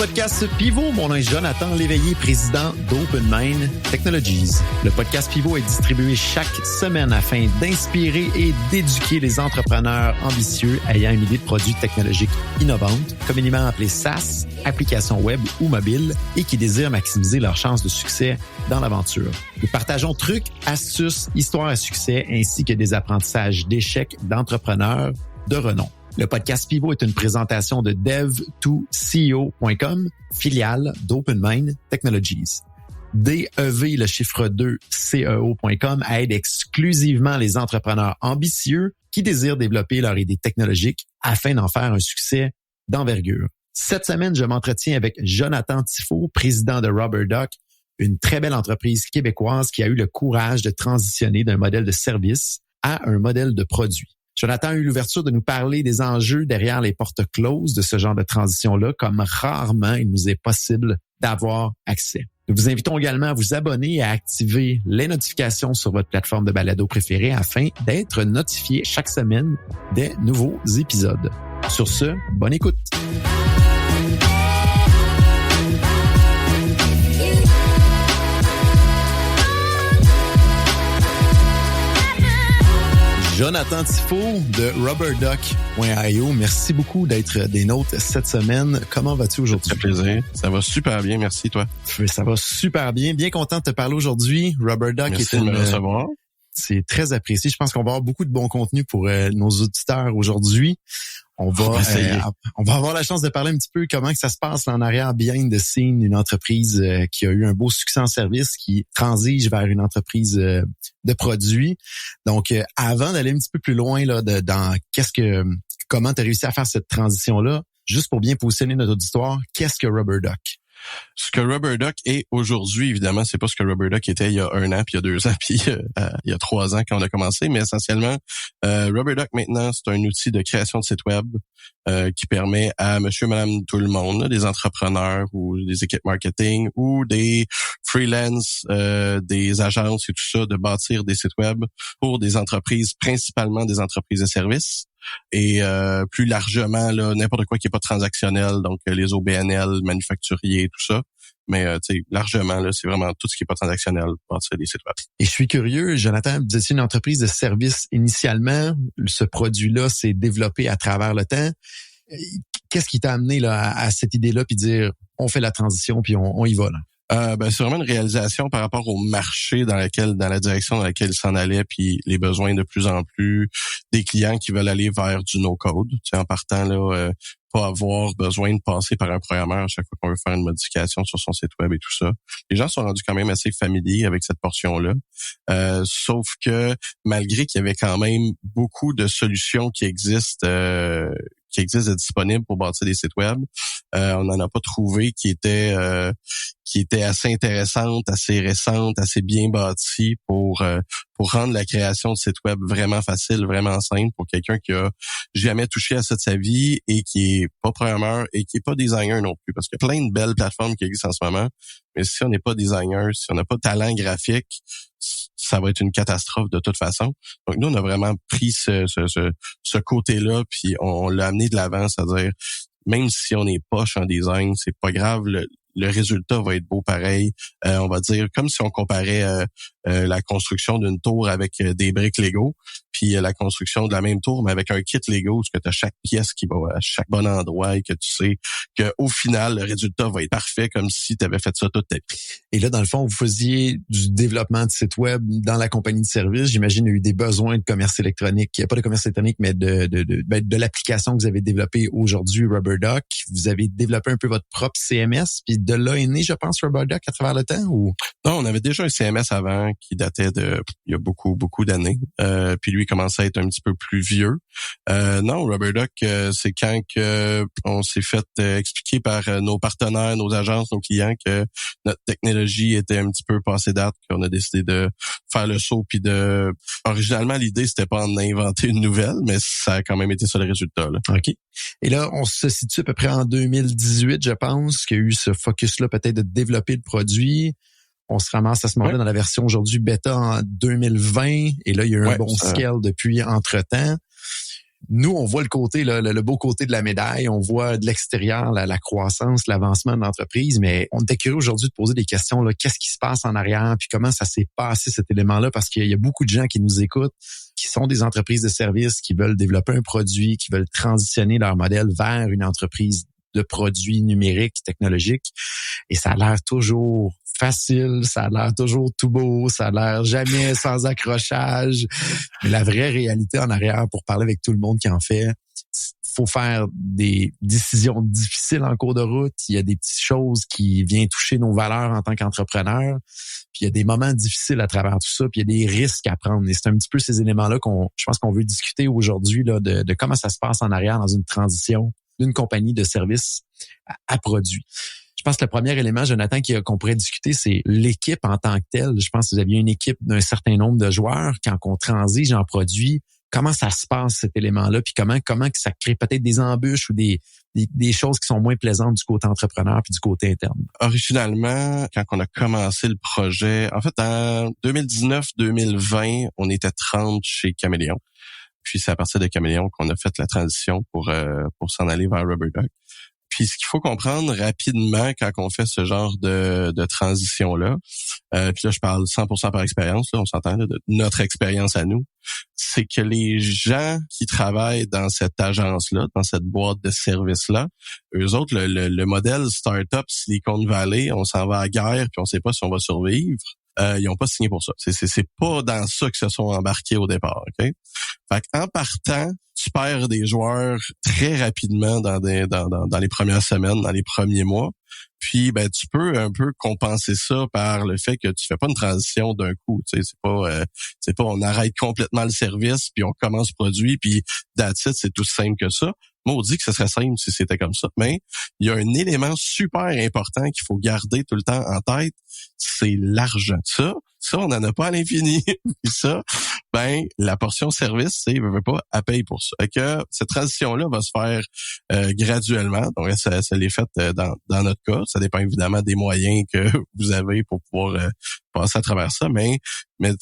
podcast Pivot. Mon nom est Jonathan Léveillé, président d'OpenMind Technologies. Le podcast Pivot est distribué chaque semaine afin d'inspirer et d'éduquer les entrepreneurs ambitieux ayant une idée de produits technologiques innovantes, communément appelés SaaS, applications web ou mobiles, et qui désirent maximiser leurs chances de succès dans l'aventure. Nous partageons trucs, astuces, histoires à succès, ainsi que des apprentissages d'échecs d'entrepreneurs de renom. Le podcast Pivot est une présentation de dev2ceo.com, filiale d'OpenMind Technologies. DEV, le chiffre 2, CEO.com aide exclusivement les entrepreneurs ambitieux qui désirent développer leur idée technologique afin d'en faire un succès d'envergure. Cette semaine, je m'entretiens avec Jonathan Tifo, président de Rubberduck, une très belle entreprise québécoise qui a eu le courage de transitionner d'un modèle de service à un modèle de produit. Jonathan a eu l'ouverture de nous parler des enjeux derrière les portes closes de ce genre de transition-là, comme rarement il nous est possible d'avoir accès. Nous vous invitons également à vous abonner et à activer les notifications sur votre plateforme de balado préférée afin d'être notifié chaque semaine des nouveaux épisodes. Sur ce, bonne écoute! Jonathan Tifo de Rubberduck.io, merci beaucoup d'être des nôtres cette semaine. Comment vas-tu aujourd'hui? Ça fait plaisir. Ça va super bien, merci toi. Ça va super bien. Bien content de te parler aujourd'hui. Rubberduck merci de me recevoir. C'est très apprécié. Je pense qu'on va avoir beaucoup de bon contenu pour nos auditeurs aujourd'hui. On va avoir la chance de parler un petit peu comment que ça se passe là, en arrière behind the scene, une entreprise qui a eu un beau succès en service, qui transige vers une entreprise de produits. Donc, avant d'aller un petit peu plus loin là, dans comment tu as réussi à faire cette transition-là, juste pour bien positionner notre auditoire, qu'est-ce que Rubberduck? Ce que Rubberduck est aujourd'hui, évidemment, c'est pas ce que Rubberduck était il y a 1 an, puis il y a 2 ans, puis il y a 3 ans quand on a commencé, mais essentiellement, Rubberduck maintenant, c'est un outil de création de site web qui permet à monsieur, madame, tout le monde, là, des entrepreneurs ou des équipes marketing ou des freelance, des agences et tout ça, de bâtir des sites web pour des entreprises, principalement des entreprises de services. Et plus largement, là, n'importe quoi qui est pas transactionnel, donc les OBNL, manufacturiers, tout ça. Mais largement, là, c'est vraiment tout ce qui est pas transactionnel, bâtir des sites web. Et je suis curieux, Jonathan, vous étiez une entreprise de service initialement. Ce produit-là s'est développé à travers le temps. Qu'est-ce qui t'a amené là, à cette idée-là, puis dire on fait la transition, puis on y va là? C'est vraiment une réalisation par rapport au marché dans la direction dans laquelle il s'en allait, puis les besoins de plus en plus des clients qui veulent aller vers du no-code. Tu sais, en partant là, pas avoir besoin de passer par un programmeur à chaque fois qu'on veut faire une modification sur son site web et tout ça. Les gens sont rendus quand même assez familiers avec cette portion-là. Sauf que malgré qu'il y avait quand même beaucoup de solutions qui existent de disponibles pour bâtir des sites web, on n'en a pas trouvé qui étaient assez intéressantes, assez récentes, assez bien bâties pour rendre la création de sites web vraiment facile, vraiment simple pour quelqu'un qui a jamais touché à ça de sa vie et qui est pas programmeur et qui est pas designer non plus. Parce qu'il y a plein de belles plateformes qui existent en ce moment, mais si on n'est pas designer, si on n'a pas de talent graphique, ça va être une catastrophe de toute façon. Donc nous, on a vraiment pris ce côté-là, puis on l'a amené de l'avant, c'est-à-dire même si on est poche en design, c'est pas grave, le résultat va être beau pareil. On va dire comme si on comparait la construction d'une tour avec des briques Lego, puis la construction de la même tour, mais avec un kit Lego, parce que tu as chaque pièce qui va à chaque bon endroit et que tu sais qu'au final, le résultat va être parfait comme si tu avais fait ça toute ta vie. Et là, dans le fond, vous faisiez du développement de site web dans la compagnie de service. J'imagine qu'il y a eu des besoins de commerce électronique. Il n'y a pas de commerce électronique, mais de l'application que vous avez développée aujourd'hui, Rubberduck. Vous avez développé un peu votre propre CMS, puis de là est né, je pense, Rubberduck à travers le temps, ou? Non, on avait déjà un CMS avant qui datait il y a beaucoup d'années. Puis lui commençait à être un petit peu plus vieux. Non, Rubberduck, c'est quand que on s'est fait expliquer par nos partenaires, nos agences, nos clients que notre technologie était un petit peu passée date, qu'on a décidé de faire le saut puis originalement l'idée c'était pas d'inventer une nouvelle, mais ça a quand même été ça le résultat là. OK. Et là, on se situe à peu près en 2018, je pense, qu'il y a eu ce focus-là peut-être de développer le produit. On se ramasse à ce moment-là dans la version aujourd'hui bêta en 2020. Et là, il y a eu un bon scale depuis entre-temps. nous, on voit le côté, là, le beau côté de la médaille, on voit de l'extérieur la croissance, l'avancement de l'entreprise, mais on était curieux aujourd'hui de poser des questions, là, qu'est-ce qui se passe en arrière, puis comment ça s'est passé cet élément-là, parce qu'il y a beaucoup de gens qui nous écoutent, qui sont des entreprises de services, qui veulent développer un produit, qui veulent transitionner leur modèle vers une entreprise de produits numériques, technologiques, et ça a l'air toujours facile, ça a l'air toujours tout beau, ça a l'air jamais sans accrochage. Mais la vraie réalité en arrière, pour parler avec tout le monde qui en fait, faut faire des décisions difficiles en cours de route. Il y a des petites choses qui viennent toucher nos valeurs en tant qu'entrepreneurs. Puis il y a des moments difficiles à travers tout ça. Puis il y a des risques à prendre. Et c'est un petit peu ces éléments-là je pense qu'on veut discuter aujourd'hui là, de comment ça se passe en arrière dans une transition d'une compagnie de services à produit. Je pense que le premier élément, Jonathan, qu'on pourrait discuter, c'est l'équipe en tant que telle. Je pense que vous aviez une équipe d'un certain nombre de joueurs. Quand on transige en produit, comment ça se passe, cet élément-là? Puis comment que ça crée peut-être des embûches ou des choses qui sont moins plaisantes du côté entrepreneur puis du côté interne? Originalement, quand on a commencé le projet, en fait, en 2019-2020, on était 30 chez Caméléon. Puis c'est à partir de Caméléon qu'on a fait la transition pour s'en aller vers Rubberduck. Puis ce qu'il faut comprendre rapidement quand on fait ce genre de transition-là, puis là je parle 100% par expérience, là, on s'entend là, de notre expérience à nous, c'est que les gens qui travaillent dans cette agence-là, dans cette boîte de services-là, eux autres, le modèle startup Silicon Valley, on s'en va à guerre puis on sait pas si on va survivre. Ils n'ont pas signé pour ça. C'est pas dans ça que se sont embarqués au départ, ok? Fait qu'en partant, tu perds des joueurs très rapidement dans les premières semaines, dans les premiers mois. Puis ben tu peux un peu compenser ça par le fait que tu fais pas une transition d'un coup. Tu sais, c'est pas on arrête complètement le service puis on commence produit puis that's it, c'est tout simple que ça. Moi, on dit que ce serait simple si c'était comme ça, mais il y a un élément super important qu'il faut garder tout le temps en tête, c'est l'argent. Ça, on n'en a pas à l'infini. Ça, ben la portion service, c'est veut pas, elle paye pour ça. Fait que cette transition-là va se faire graduellement. Donc ça l'est fait dans notre cas. Ça dépend évidemment des moyens que vous avez pour pouvoir passer à travers ça, mais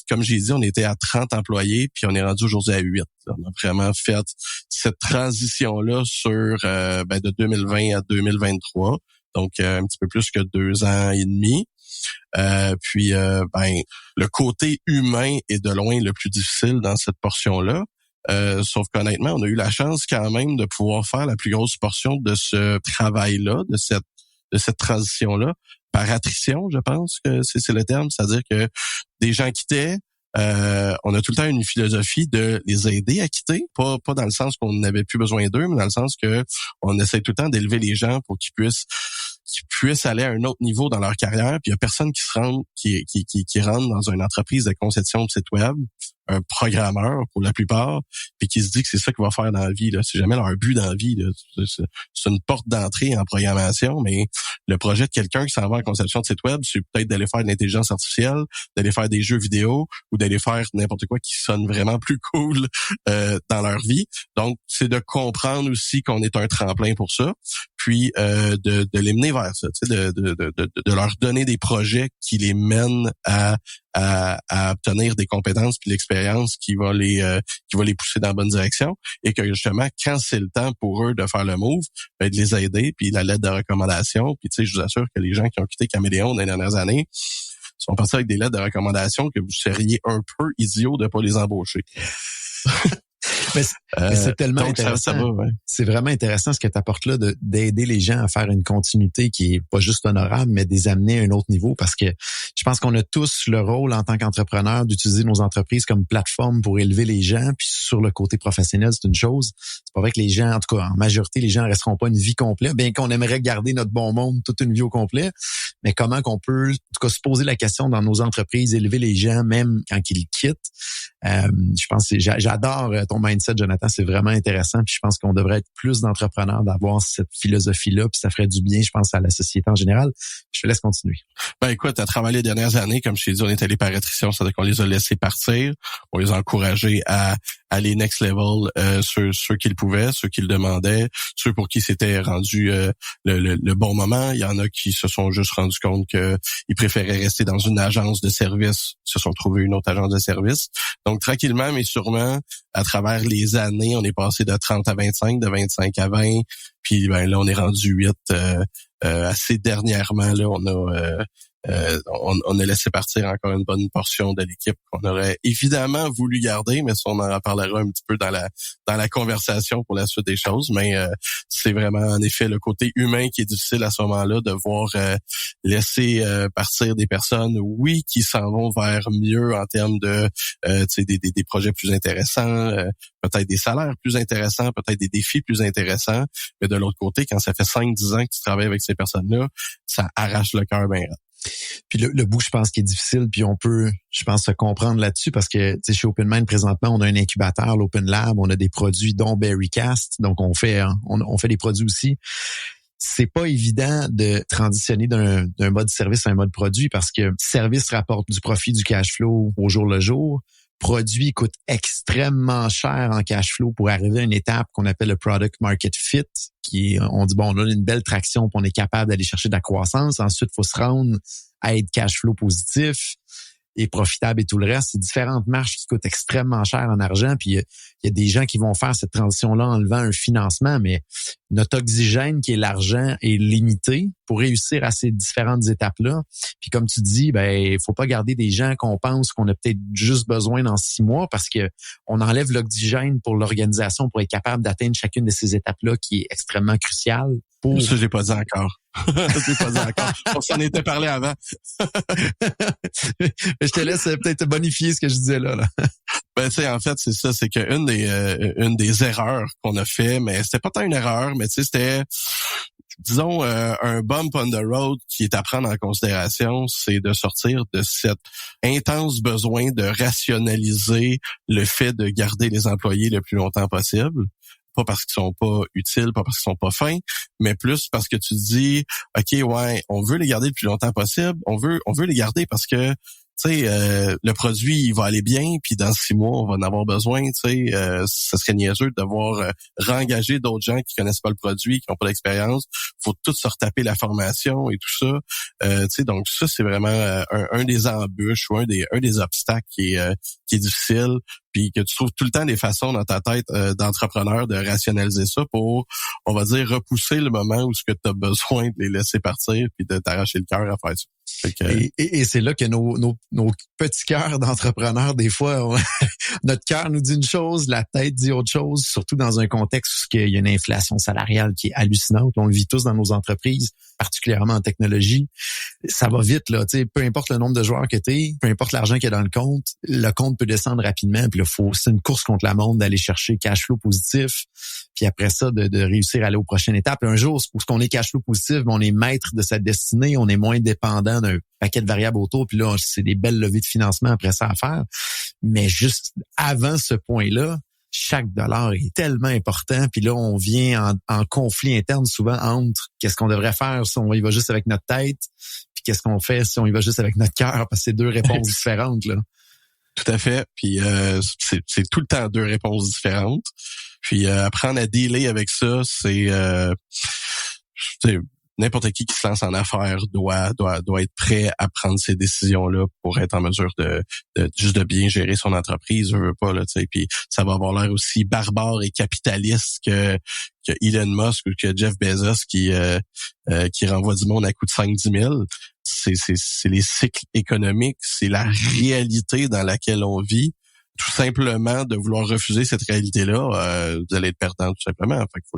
comme j'ai dit, on était à 30 employés, puis on est rendu aujourd'hui à 8. On a vraiment fait cette transition-là sur de 2020 à 2023, donc un petit peu plus que 2 ans et demi. Puis le côté humain est de loin le plus difficile dans cette portion-là. Sauf qu'honnêtement, on a eu la chance quand même de pouvoir faire la plus grosse portion de ce travail-là, de cette transition-là, par attrition, je pense que c'est le terme, c'est-à-dire que des gens quittaient, on a tout le temps une philosophie de les aider à quitter, pas dans le sens qu'on n'avait plus besoin d'eux, mais dans le sens que on essaie tout le temps d'élever les gens pour qu'ils puissent aller à un autre niveau dans leur carrière. Puis il y a personne qui rentre dans une entreprise de conception de site web, un programmeur pour la plupart, puis qui se dit que c'est ça qu'il va faire dans la vie. Là. C'est jamais leur but dans la vie. Là. C'est une porte d'entrée en programmation, mais le projet de quelqu'un qui s'en va en conception de site web, c'est peut-être d'aller faire de l'intelligence artificielle, d'aller faire des jeux vidéo ou d'aller faire n'importe quoi qui sonne vraiment plus cool dans leur vie. Donc, c'est de comprendre aussi qu'on est un tremplin pour ça, puis de les mener vers ça, tu sais, de leur donner des projets qui les mènent à obtenir des compétences puis l'expérience qui va les pousser dans la bonne direction, et que justement quand c'est le temps pour eux de faire le move, ben de les aider, puis la lettre de recommandation, puis tu sais, je vous assure que les gens qui ont quitté Caméléon dans les dernières années sont partis avec des lettres de recommandation que vous seriez un peu idiot de pas les embaucher. Mais c'est tellement intéressant. Ça va, ouais. C'est vraiment intéressant ce que tu apportes là, d'aider les gens à faire une continuité qui est pas juste honorable, mais de les amener à un autre niveau, parce que je pense qu'on a tous le rôle en tant qu'entrepreneur d'utiliser nos entreprises comme plateforme pour élever les gens. Puis sur le côté professionnel, c'est une chose. C'est pas vrai que les gens, en tout cas en majorité, les gens resteront pas une vie complète, bien qu'on aimerait garder notre bon monde toute une vie au complet. Mais comment qu'on peut, en tout cas, se poser la question dans nos entreprises, élever les gens même quand ils quittent. Je pense que j'adore ton mindset, Jonathan, c'est vraiment intéressant. Puis je pense qu'on devrait être plus d'entrepreneurs d'avoir cette philosophie-là, puis ça ferait du bien, je pense, à la société en général. Je te laisse continuer. Ben écoute, à travers les dernières années, comme je t'ai dit, on est allé par attrition, c'est-à-dire qu'on les a laissés partir, on les a encouragés à aller next level, ceux qui le pouvaient, ceux qui le demandaient, ceux pour qui c'était rendu le bon moment. Il y en a qui se sont juste rendus compte qu'ils préféraient rester dans une agence de service, se sont trouvés une autre agence de service. Donc tranquillement mais sûrement, à travers les années, on est passé de 30 à 25, de 25 à 20, puis ben là, on est rendu 8. Assez dernièrement, là, on a laissé partir encore une bonne portion de l'équipe qu'on aurait évidemment voulu garder, mais ça, on en reparlera un petit peu dans la conversation pour la suite des choses. Mais c'est vraiment, en effet, le côté humain qui est difficile à ce moment-là, de voir laisser partir des personnes, oui, qui s'en vont vers mieux en termes de des projets plus intéressants, peut-être des salaires plus intéressants, peut-être des défis plus intéressants. Mais de l'autre côté, quand ça fait 5-10 ans que tu travailles avec ces personnes-là, ça arrache le cœur bien. Puis le bout, je pense, qui est difficile, puis on peut, je pense, se comprendre là-dessus parce que, tu sais, chez OpenMind, présentement, on a un incubateur, l'Open Lab, on a des produits dont Berrycast, donc on fait des produits aussi. C'est pas évident de transitionner d'un mode service à un mode produit parce que service rapporte du profit, du cash flow au jour le jour. Produit coûte extrêmement cher en cash flow pour arriver à une étape qu'on appelle le product market fit, qui est, on dit, bon, on a une belle traction, puis on est capable d'aller chercher de la croissance. Ensuite, il faut se rendre à être cash flow positif et profitable et tout le reste. C'est différentes marches qui coûtent extrêmement cher en argent. Puis il y a des gens qui vont faire cette transition-là en levant un financement, mais notre oxygène, qui est l'argent, est limité pour réussir à ces différentes étapes-là. Puis comme tu dis, il faut pas garder des gens qu'on pense qu'on a peut-être juste besoin dans 6 mois parce que on enlève l'oxygène pour l'organisation pour être capable d'atteindre chacune de ces étapes-là qui est extrêmement cruciale. Ça, j'ai pas dit encore. J'ai pas dit encore. On s'en était parlé avant. Je te laisse peut-être bonifier ce que je disais là. Ben, tu sais, en fait, c'est ça, c'est qu'une des erreurs qu'on a fait, mais c'était pas tant une erreur, mais tu sais, c'était, disons, un bump on the road qui est à prendre en considération, c'est de sortir de cet intense besoin de rationaliser le fait de garder les employés le plus longtemps possible. Pas parce qu'ils sont pas utiles, pas parce qu'ils sont pas fins, mais plus parce que tu dis, OK, ouais, on veut les garder le plus longtemps possible, on veut les garder parce que, tu sais, le produit, il va aller bien, puis dans 6 mois, on va en avoir besoin, tu sais, ça serait niaiseux de devoir réengager d'autres gens qui connaissent pas le produit, qui n'ont pas d'expérience. Faut tout se retaper la formation et tout ça. Tu sais, donc ça, c'est vraiment un des embûches ou un des obstacles qui est difficile, puis que tu trouves tout le temps des façons dans ta tête d'entrepreneur de rationaliser ça pour, on va dire, repousser le moment où tu as besoin de les laisser partir puis de t'arracher le cœur à faire ça. Et c'est là que nos petits cœurs d'entrepreneurs, des fois, notre cœur nous dit une chose, la tête dit autre chose, surtout dans un contexte où il y a une inflation salariale qui est hallucinante. On le vit tous dans nos entreprises, particulièrement en technologie. Ça va vite, là. Tu sais, peu importe le nombre de joueurs que t'es, peu importe l'argent qu'il y a dans le compte peut descendre rapidement. Puis là, c'est une course contre la montre d'aller chercher cash flow positif. Puis après ça, de réussir à aller aux prochaines étapes. Un jour, parce qu'on est cash flow positif, on est maître de sa destinée, on est moins dépendant d'un paquet de variables autour. Puis là, c'est des belles levées de financement après ça à faire. Mais juste avant ce point-là, chaque dollar est tellement important. Puis là, on vient en conflit interne souvent entre qu'est-ce qu'on devrait faire si on y va juste avec notre tête, puis qu'est-ce qu'on fait si on y va juste avec notre cœur, parce que c'est deux réponses différentes, là. Tout à fait. Puis c'est tout le temps deux réponses différentes. Puis apprendre à dealer avec ça, c'est n'importe qui se lance en affaires doit être prêt à prendre ces décisions-là pour être en mesure de juste de bien gérer son entreprise, je veux pas, là, tu sais. Puis ça va avoir l'air aussi barbare et capitaliste que Elon Musk ou que Jeff Bezos qui renvoie du monde à coût de 5-10 000. C'est les cycles économiques, c'est la réalité dans laquelle on vit. Tout simplement de vouloir refuser cette réalité-là, vous allez être perdant tout simplement. Fait qu'il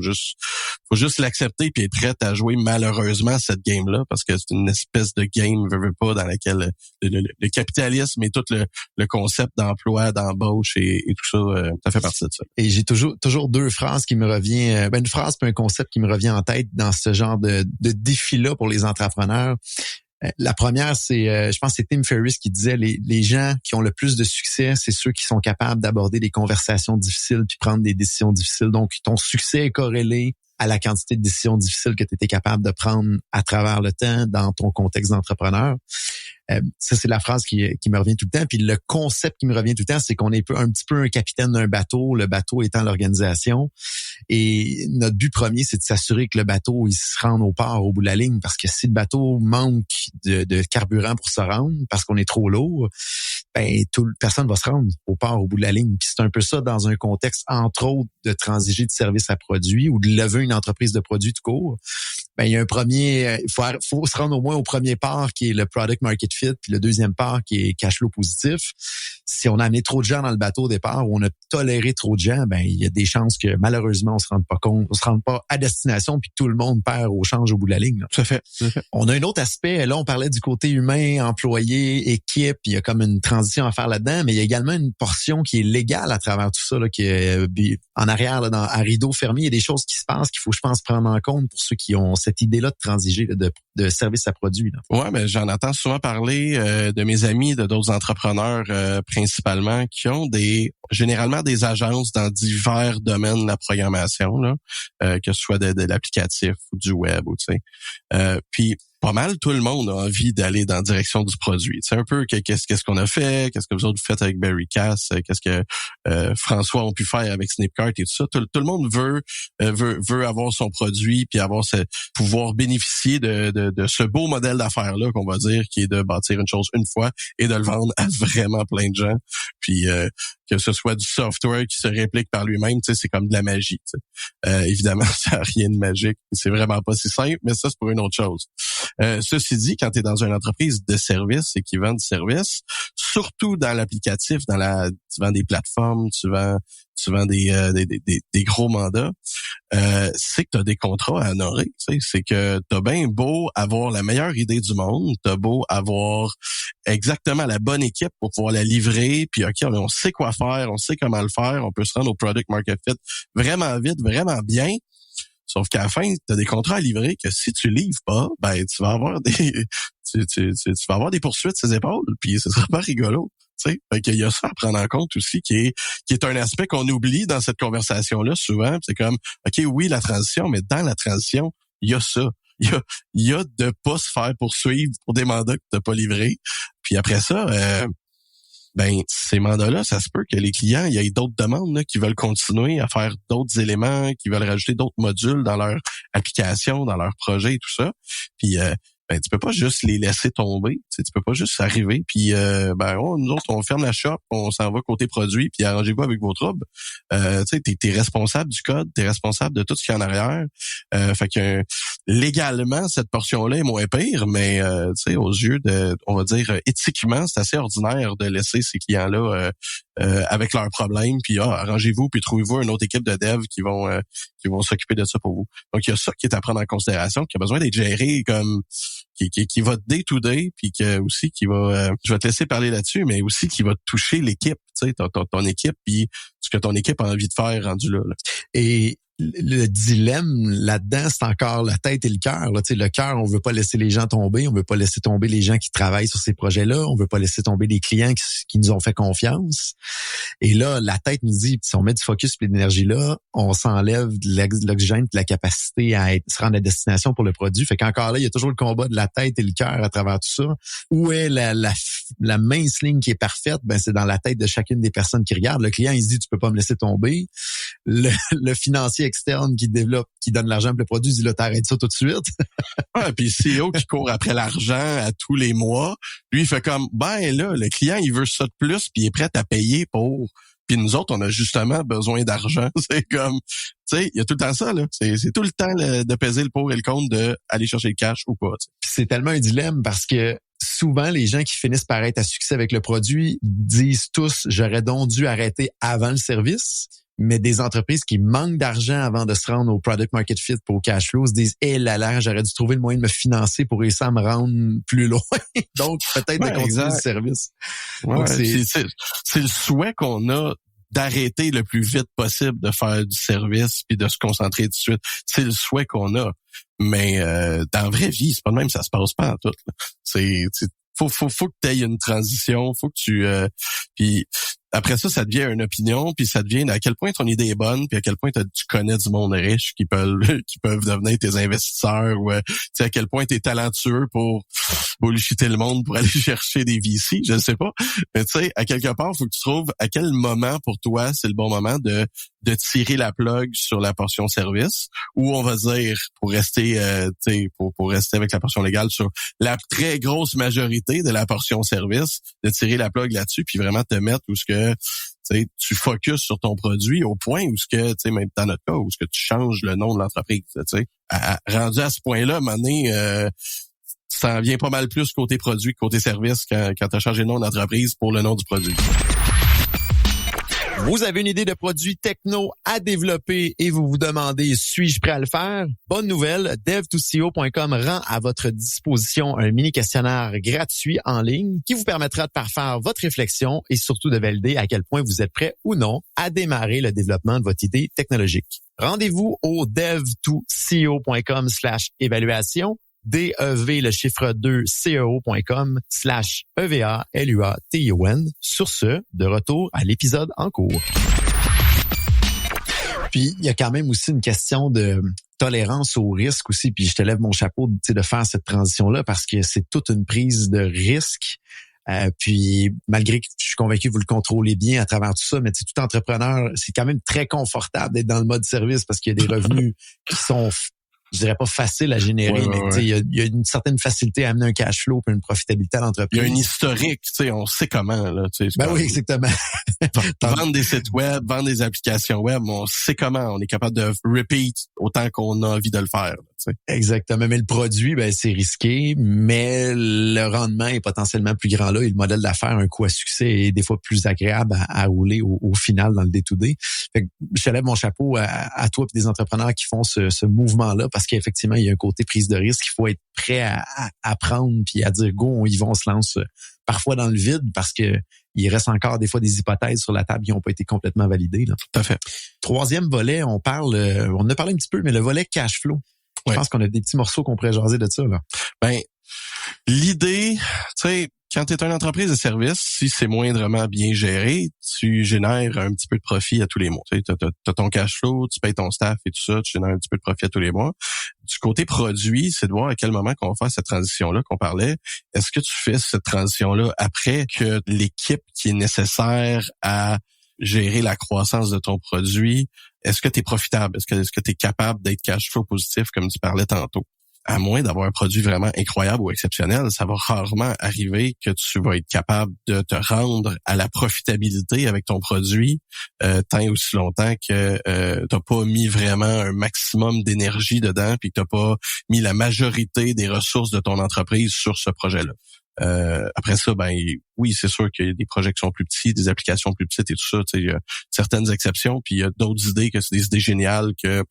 faut juste l'accepter puis être prêt à jouer malheureusement cette game-là parce que c'est une espèce de game, veux pas, dans laquelle le capitalisme et tout le concept d'emploi, d'embauche et tout ça, ça fait partie de ça. Et j'ai toujours deux phrases qui me reviennent, une phrase puis un concept qui me revient en tête dans ce genre de défi-là pour les entrepreneurs. La première, c'est, je pense que c'est Tim Ferriss qui disait les gens qui ont le plus de succès, c'est ceux qui sont capables d'aborder des conversations difficiles puis prendre des décisions difficiles. Donc, ton succès est corrélé à la quantité de décisions difficiles que tu étais capable de prendre à travers le temps dans ton contexte d'entrepreneur. Ça, c'est la phrase qui me revient tout le temps. Puis le concept qui me revient tout le temps, c'est qu'on est un petit peu un capitaine d'un bateau, le bateau étant l'organisation. Et notre but premier, c'est de s'assurer que le bateau, il se rende au port au bout de la ligne. Parce que si le bateau manque de carburant pour se rendre, parce qu'on est trop lourd, personne va se rendre au port au bout de la ligne. Puis c'est un peu ça dans un contexte, entre autres, de transiger de service à produit ou de lever une entreprise de produit tout court. Il y a un premier, il faut se rendre au moins au premier part qui est le product market fit, puis le deuxième part qui est cash flow positif. Si on a amené trop de gens dans le bateau au départ ou on a toléré trop de gens, il y a des chances que malheureusement on se rende pas à destination puis que tout le monde perd au change au bout de la ligne. Là. Tout à fait. On a un autre aspect, là on parlait du côté humain, employé, équipe, il y a comme une transition à faire là-dedans, mais il y a également une portion qui est légale à travers tout ça, là, qui est en arrière, là, à rideau fermé, il y a des choses qui se passent qu'il faut, je pense, prendre en compte pour ceux qui ont cette idée-là de transiger, là, de service à produit. Là. Ouais, mais j'en entends souvent parler de mes amis, de d'autres entrepreneurs principalement, qui ont généralement des agences dans divers domaines de la programmation, là, que ce soit de l'applicatif ou du web, ou tu sais. Puis pas mal tout le monde a envie d'aller dans la direction du produit. C'est un peu qu'est-ce qu'on a fait, qu'est-ce que vous autres faites avec Berrycast, qu'est-ce que François ont pu faire avec Snipcart et tout ça. Tout le monde veut avoir son produit puis pouvoir bénéficier de ce beau modèle d'affaires-là qu'on va dire, qui est de bâtir une chose une fois et de le vendre à vraiment plein de gens. Puis que ce soit du software qui se réplique par lui-même, tu sais, c'est comme de la magie. Évidemment, ça n'a rien de magique. C'est vraiment pas si simple, mais ça, c'est pour une autre chose. Ceci dit, quand tu es dans une entreprise de service et qui vend du service, surtout dans l'applicatif, tu vends des plateformes, tu vends des gros mandats, c'est que tu as des contrats à honorer. C'est que tu as bien beau avoir la meilleure idée du monde, tu as beau avoir exactement la bonne équipe pour pouvoir la livrer, puis OK, on sait quoi faire, on sait comment le faire, on peut se rendre au product market fit vraiment vite, vraiment bien. Sauf qu'à la fin, tu as des contrats à livrer que si tu livres pas, tu vas avoir tu vas avoir des poursuites sur ses épaules, puis ce sera pas rigolo. Fait qu'il y a ça à prendre en compte aussi qui est un aspect qu'on oublie dans cette conversation-là souvent. C'est comme OK, oui, la transition, mais dans la transition, il y a ça. Il y a de pas se faire poursuivre pour des mandats que tu n'as pas livrés. Puis après ça, ces mandats-là, ça se peut que les clients, il y ait d'autres demandes là, qui veulent continuer à faire d'autres éléments, qui veulent rajouter d'autres modules dans leur application, dans leur projet et tout ça. Puis tu peux pas juste les laisser tomber, tu peux pas juste arriver puis nous autres on ferme la shop, on s'en va côté produit puis arrangez-vous avec vos troubles. T'es responsable du code, t'es responsable de tout ce qu'il y a en arrière. Fait que légalement cette portion-là est moins pire, mais aux yeux on va dire éthiquement, c'est assez ordinaire de laisser ces clients-là avec leurs problèmes puis arrangez-vous puis trouvez-vous une autre équipe de dev qui vont s'occuper de ça pour vous. Donc il y a ça qui est à prendre en considération, qui a besoin d'être géré comme qui va day to day, puis que aussi qui va je vais te laisser parler là-dessus, mais aussi qui va toucher l'équipe, tu sais, ton équipe, puis ce que ton équipe a envie de faire rendu là. Et le dilemme là-dedans, c'est encore la tête et le cœur. Là. Le cœur, on veut pas laisser les gens tomber, on veut pas laisser tomber les gens qui travaillent sur ces projets-là, on veut pas laisser tomber les clients qui nous ont fait confiance. Et là, la tête nous dit, si on met du focus et de l'énergie là, on s'enlève de l'oxygène et de la capacité à se rendre à destination pour le produit. Fait qu'encore là, il y a toujours le combat de la tête et le cœur à travers tout ça. Où est la mince ligne qui est parfaite? C'est dans la tête de chacune des personnes qui regardent. Le client, il se dit, tu peux pas me laisser tomber. Le financier externe qui développe, qui donne l'argent pour le produit, il dit là, t'arrêtes ça tout de suite. Puis le CEO qui court après l'argent à tous les mois, lui, il fait comme, le client, il veut ça de plus, puis il est prêt à payer pour. Puis nous autres, on a justement besoin d'argent. C'est comme, tu sais, il y a tout le temps ça, là. C'est tout le temps de peser le pour et le contre de aller chercher le cash ou pas. Puis c'est tellement un dilemme parce que souvent, les gens qui finissent par être à succès avec le produit disent tous, j'aurais donc dû arrêter avant le service. Mais des entreprises qui manquent d'argent avant de se rendre au product market fit pour au cash flow se disent, j'aurais dû trouver le moyen de me financer pour réussir à me rendre plus loin. Donc, peut-être de continuer le service. Donc, c'est le souhait qu'on a d'arrêter le plus vite possible de faire du service puis de se concentrer tout de suite. C'est le souhait qu'on a. Mais dans la vraie vie, c'est pas de même, ça se passe pas en tout. Faut que tu aies une transition, faut que tu puis après ça devient une opinion, puis ça devient à quel point ton idée est bonne, puis à quel point tu connais du monde riche qui peuvent devenir tes investisseurs, ou à quel point tu es talentueux pour bullshiter le monde pour aller chercher des VC, je ne sais pas. Mais tu sais, à quelque part, il faut que tu trouves à quel moment pour toi c'est le bon moment de tirer la plug sur la portion service, ou on va dire, pour rester pour rester avec la portion légale, sur la très grosse majorité de la portion service, de tirer la plug là-dessus, puis vraiment te mettre où ce que tu focuses sur ton produit au point où ce que, même dans notre cas, où ce que tu changes le nom de l'entreprise. Rendu à ce point-là, à un moment donné, ça en vient pas mal plus côté produit que côté service quand tu as changé le nom d'entreprise pour le nom du produit. Vous avez une idée de produit techno à développer et vous vous demandez, suis-je prêt à le faire? Bonne nouvelle, dev2co.com rend à votre disposition un mini questionnaire gratuit en ligne qui vous permettra de parfaire votre réflexion et surtout de valider à quel point vous êtes prêt ou non à démarrer le développement de votre idée technologique. Rendez-vous au dev2co.com/évaluation, DEV le chiffre 2 CEO.com/EVALUATION. Sur ce, de retour à l'épisode en cours. Puis, il y a quand même aussi une question de tolérance au risque aussi. Puis, je te lève mon chapeau de faire cette transition-là parce que c'est toute une prise de risque. Puis, malgré que je suis convaincu que vous le contrôlez bien à travers tout ça, mais tout entrepreneur, c'est quand même très confortable d'être dans le mode service parce qu'il y a des revenus qui sont, je dirais pas facile à générer, mais il y a une certaine facilité à amener un cash flow et une profitabilité à l'entreprise. Il y a un historique, on sait comment. Là, oui, exactement. Vendre des sites web, vendre des applications web, on sait comment. On est capable de repeat autant qu'on a envie de le faire. Exactement. Mais le produit, c'est risqué, mais le rendement est potentiellement plus grand là et le modèle d'affaires, un coût à succès est des fois plus agréable à rouler au final dans le day-to-day. Fait que je te lève mon chapeau à toi et des entrepreneurs qui font ce mouvement-là parce qu'effectivement, il y a un côté prise de risque. Il faut être prêt à prendre puis à dire go, on y va, on se lance parfois dans le vide parce que il reste encore des fois des hypothèses sur la table qui n'ont pas été complètement validées. Là. Tout à fait. Troisième volet, on en a parlé un petit peu, mais le volet cash flow. Je pense qu'on a des petits morceaux qu'on pourrait jaser de ça. Là. L'idée, quand tu es une entreprise de service, si c'est moindrement bien géré, tu génères un petit peu de profit à tous les mois. Tu as ton cash flow, tu payes ton staff et tout ça, tu génères un petit peu de profit à tous les mois. Du côté produit, c'est de voir à quel moment qu'on va faire cette transition-là qu'on parlait. Est-ce que tu fais cette transition-là après que l'équipe qui est nécessaire à gérer la croissance de ton produit, est-ce que tu es profitable? Est-ce que tu es capable d'être cash flow positif comme tu parlais tantôt? À moins d'avoir un produit vraiment incroyable ou exceptionnel, ça va rarement arriver que tu vas être capable de te rendre à la profitabilité avec ton produit tant et aussi longtemps que t'as pas mis vraiment un maximum d'énergie dedans puis que t'as pas mis la majorité des ressources de ton entreprise sur ce projet-là. Après ça, oui, c'est sûr qu'il y a des projets qui sont plus petits, des applications plus petites et tout ça. Il y a certaines exceptions, puis il y a d'autres idées que c'est des idées géniales que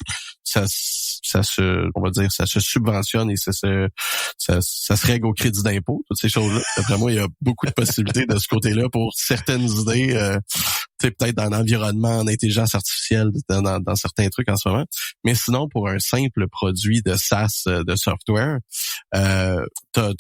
ça se subventionne et ça se règle au crédit d'impôt, toutes ces choses-là. D'après moi, il y a beaucoup de possibilités de ce côté-là pour certaines idées, peut-être dans l'environnement, en intelligence artificielle, dans certains trucs en ce moment. Mais sinon, pour un simple produit de SaaS, de software, t'as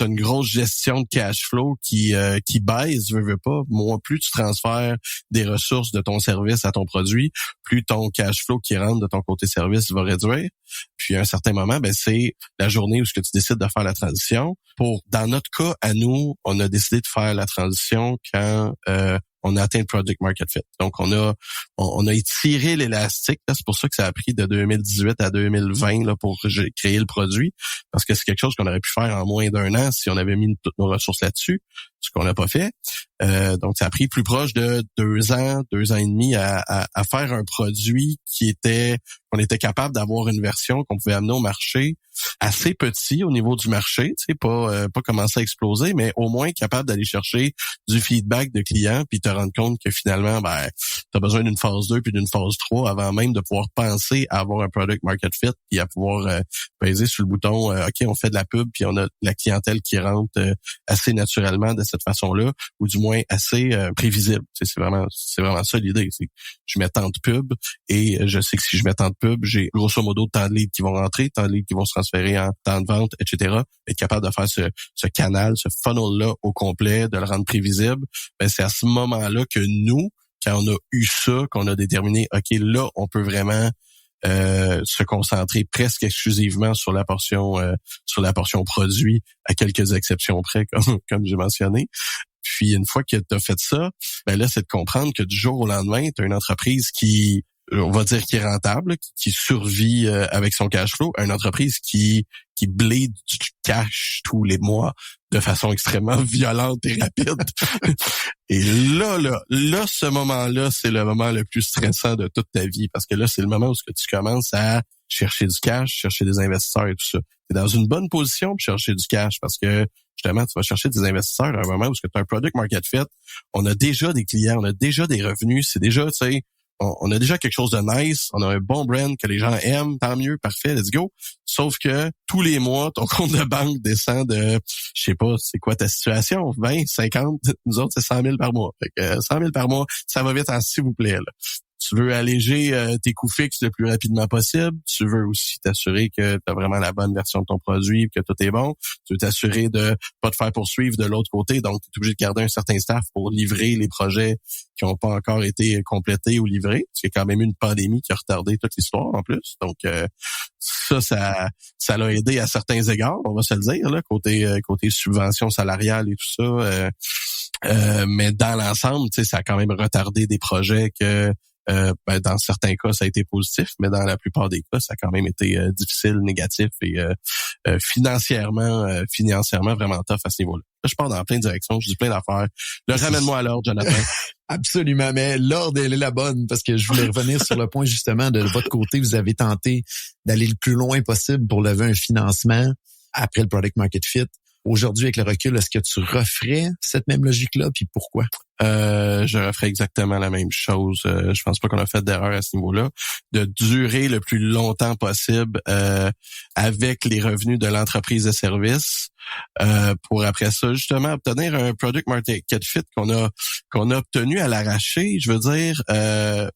une grosse gestion de cash flow qui baisse, veux pas. Moi, plus tu transfères des ressources de ton service à ton produit, plus ton cash flow qui rentre de ton côté service va réduire. Puis à un certain moment, c'est la journée où ce que tu décides de faire la transition. Dans notre cas, à nous, on a décidé de faire la transition quand on a atteint le Product Market Fit. Donc, on a étiré l'élastique. C'est pour ça que ça a pris de 2018 à 2020 là, pour créer le produit. Parce que c'est quelque chose qu'on aurait pu faire en moins d'1 an si on avait mis toutes nos ressources là-dessus, ce qu'on n'a pas fait. Donc, ça a pris plus proche de 2 ans, 2 ans et demi à faire un produit qu'on était capable d'avoir une version qu'on pouvait amener au marché assez petit au niveau du marché, pas commencer à exploser, mais au moins capable d'aller chercher du feedback de clients puis te rendre compte que finalement, t'as besoin d'une phase 2 puis d'une phase 3 avant même de pouvoir penser à avoir un product market fit puis à pouvoir peser sur le bouton OK, on fait de la pub puis on a la clientèle qui rentre assez naturellement de cette façon-là ou du moins assez prévisible. C'est vraiment ça l'idée, c'est que je mets tant de pub et je sais que si je mets tant de pub, j'ai grosso modo tant de leads qui vont rentrer, tant de leads qui vont se transférer en temps de vente, etc. Être capable de faire ce canal, ce funnel-là au complet, de le rendre prévisible, c'est à ce moment-là que nous, quand on a eu ça, qu'on a déterminé, OK, là, on peut vraiment se concentrer presque exclusivement sur la portion produit, à quelques exceptions près, comme j'ai mentionné. Puis une fois que tu as fait ça, ben là, c'est de comprendre que du jour au lendemain, tu as une entreprise qui, on va dire, qui est rentable, qui survit avec son cash flow, une entreprise qui bleed du cash tous les mois de façon extrêmement violente et rapide. Et là, ce moment-là, c'est le moment le plus stressant de toute ta vie, parce que là, c'est le moment où tu commences à chercher du cash, chercher des investisseurs et tout ça. T'es dans une bonne position pour chercher du cash, parce que justement, tu vas chercher des investisseurs à un moment où tu as un product market fit, on a déjà des clients, on a déjà des revenus, c'est déjà, tu sais, on a déjà quelque chose de nice, on a un bon brand que les gens aiment, tant mieux, parfait, let's go. Sauf que tous les mois, ton compte de banque descend de, je sais pas, c'est quoi ta situation, 20, 50, nous autres, c'est 100 000 par mois. Fait que 100 000 par mois, ça va vite en s'il vous plaît, là. Tu veux alléger tes coûts fixes le plus rapidement possible. Tu veux aussi t'assurer que tu as vraiment la bonne version de ton produit, que tout est bon. Tu veux t'assurer de pas te faire poursuivre de l'autre côté. Donc, tu es obligé de garder un certain staff pour livrer les projets qui n'ont pas encore été complétés ou livrés. Parce qu'il y a quand même eu une pandémie qui a retardé toute l'histoire en plus. Donc, ça l'a aidé à certains égards, on va se le dire, là, côté subvention salariale et tout ça. Mais dans l'ensemble, tu sais, ça a quand même retardé des projets que dans certains cas, ça a été positif, mais dans la plupart des cas, ça a quand même été difficile, négatif et financièrement vraiment tough à ce niveau-là. Là, je pars dans plein de directions, je dis plein d'affaires. Là, ramène-moi à l'ordre, Jonathan. Absolument, mais l'ordre, elle est la bonne, parce que je voulais revenir sur le point justement de votre côté, vous avez tenté d'aller le plus loin possible pour lever un financement après le Product Market Fit. Aujourd'hui, avec le recul, est-ce que tu referais cette même logique-là, puis pourquoi? Je referais exactement la même chose. Je pense pas qu'on a fait d'erreur à ce niveau-là. De durer le plus longtemps possible avec les revenus de l'entreprise de service pour après ça, justement, obtenir un Product Market Fit qu'on a obtenu à l'arraché, je veux dire,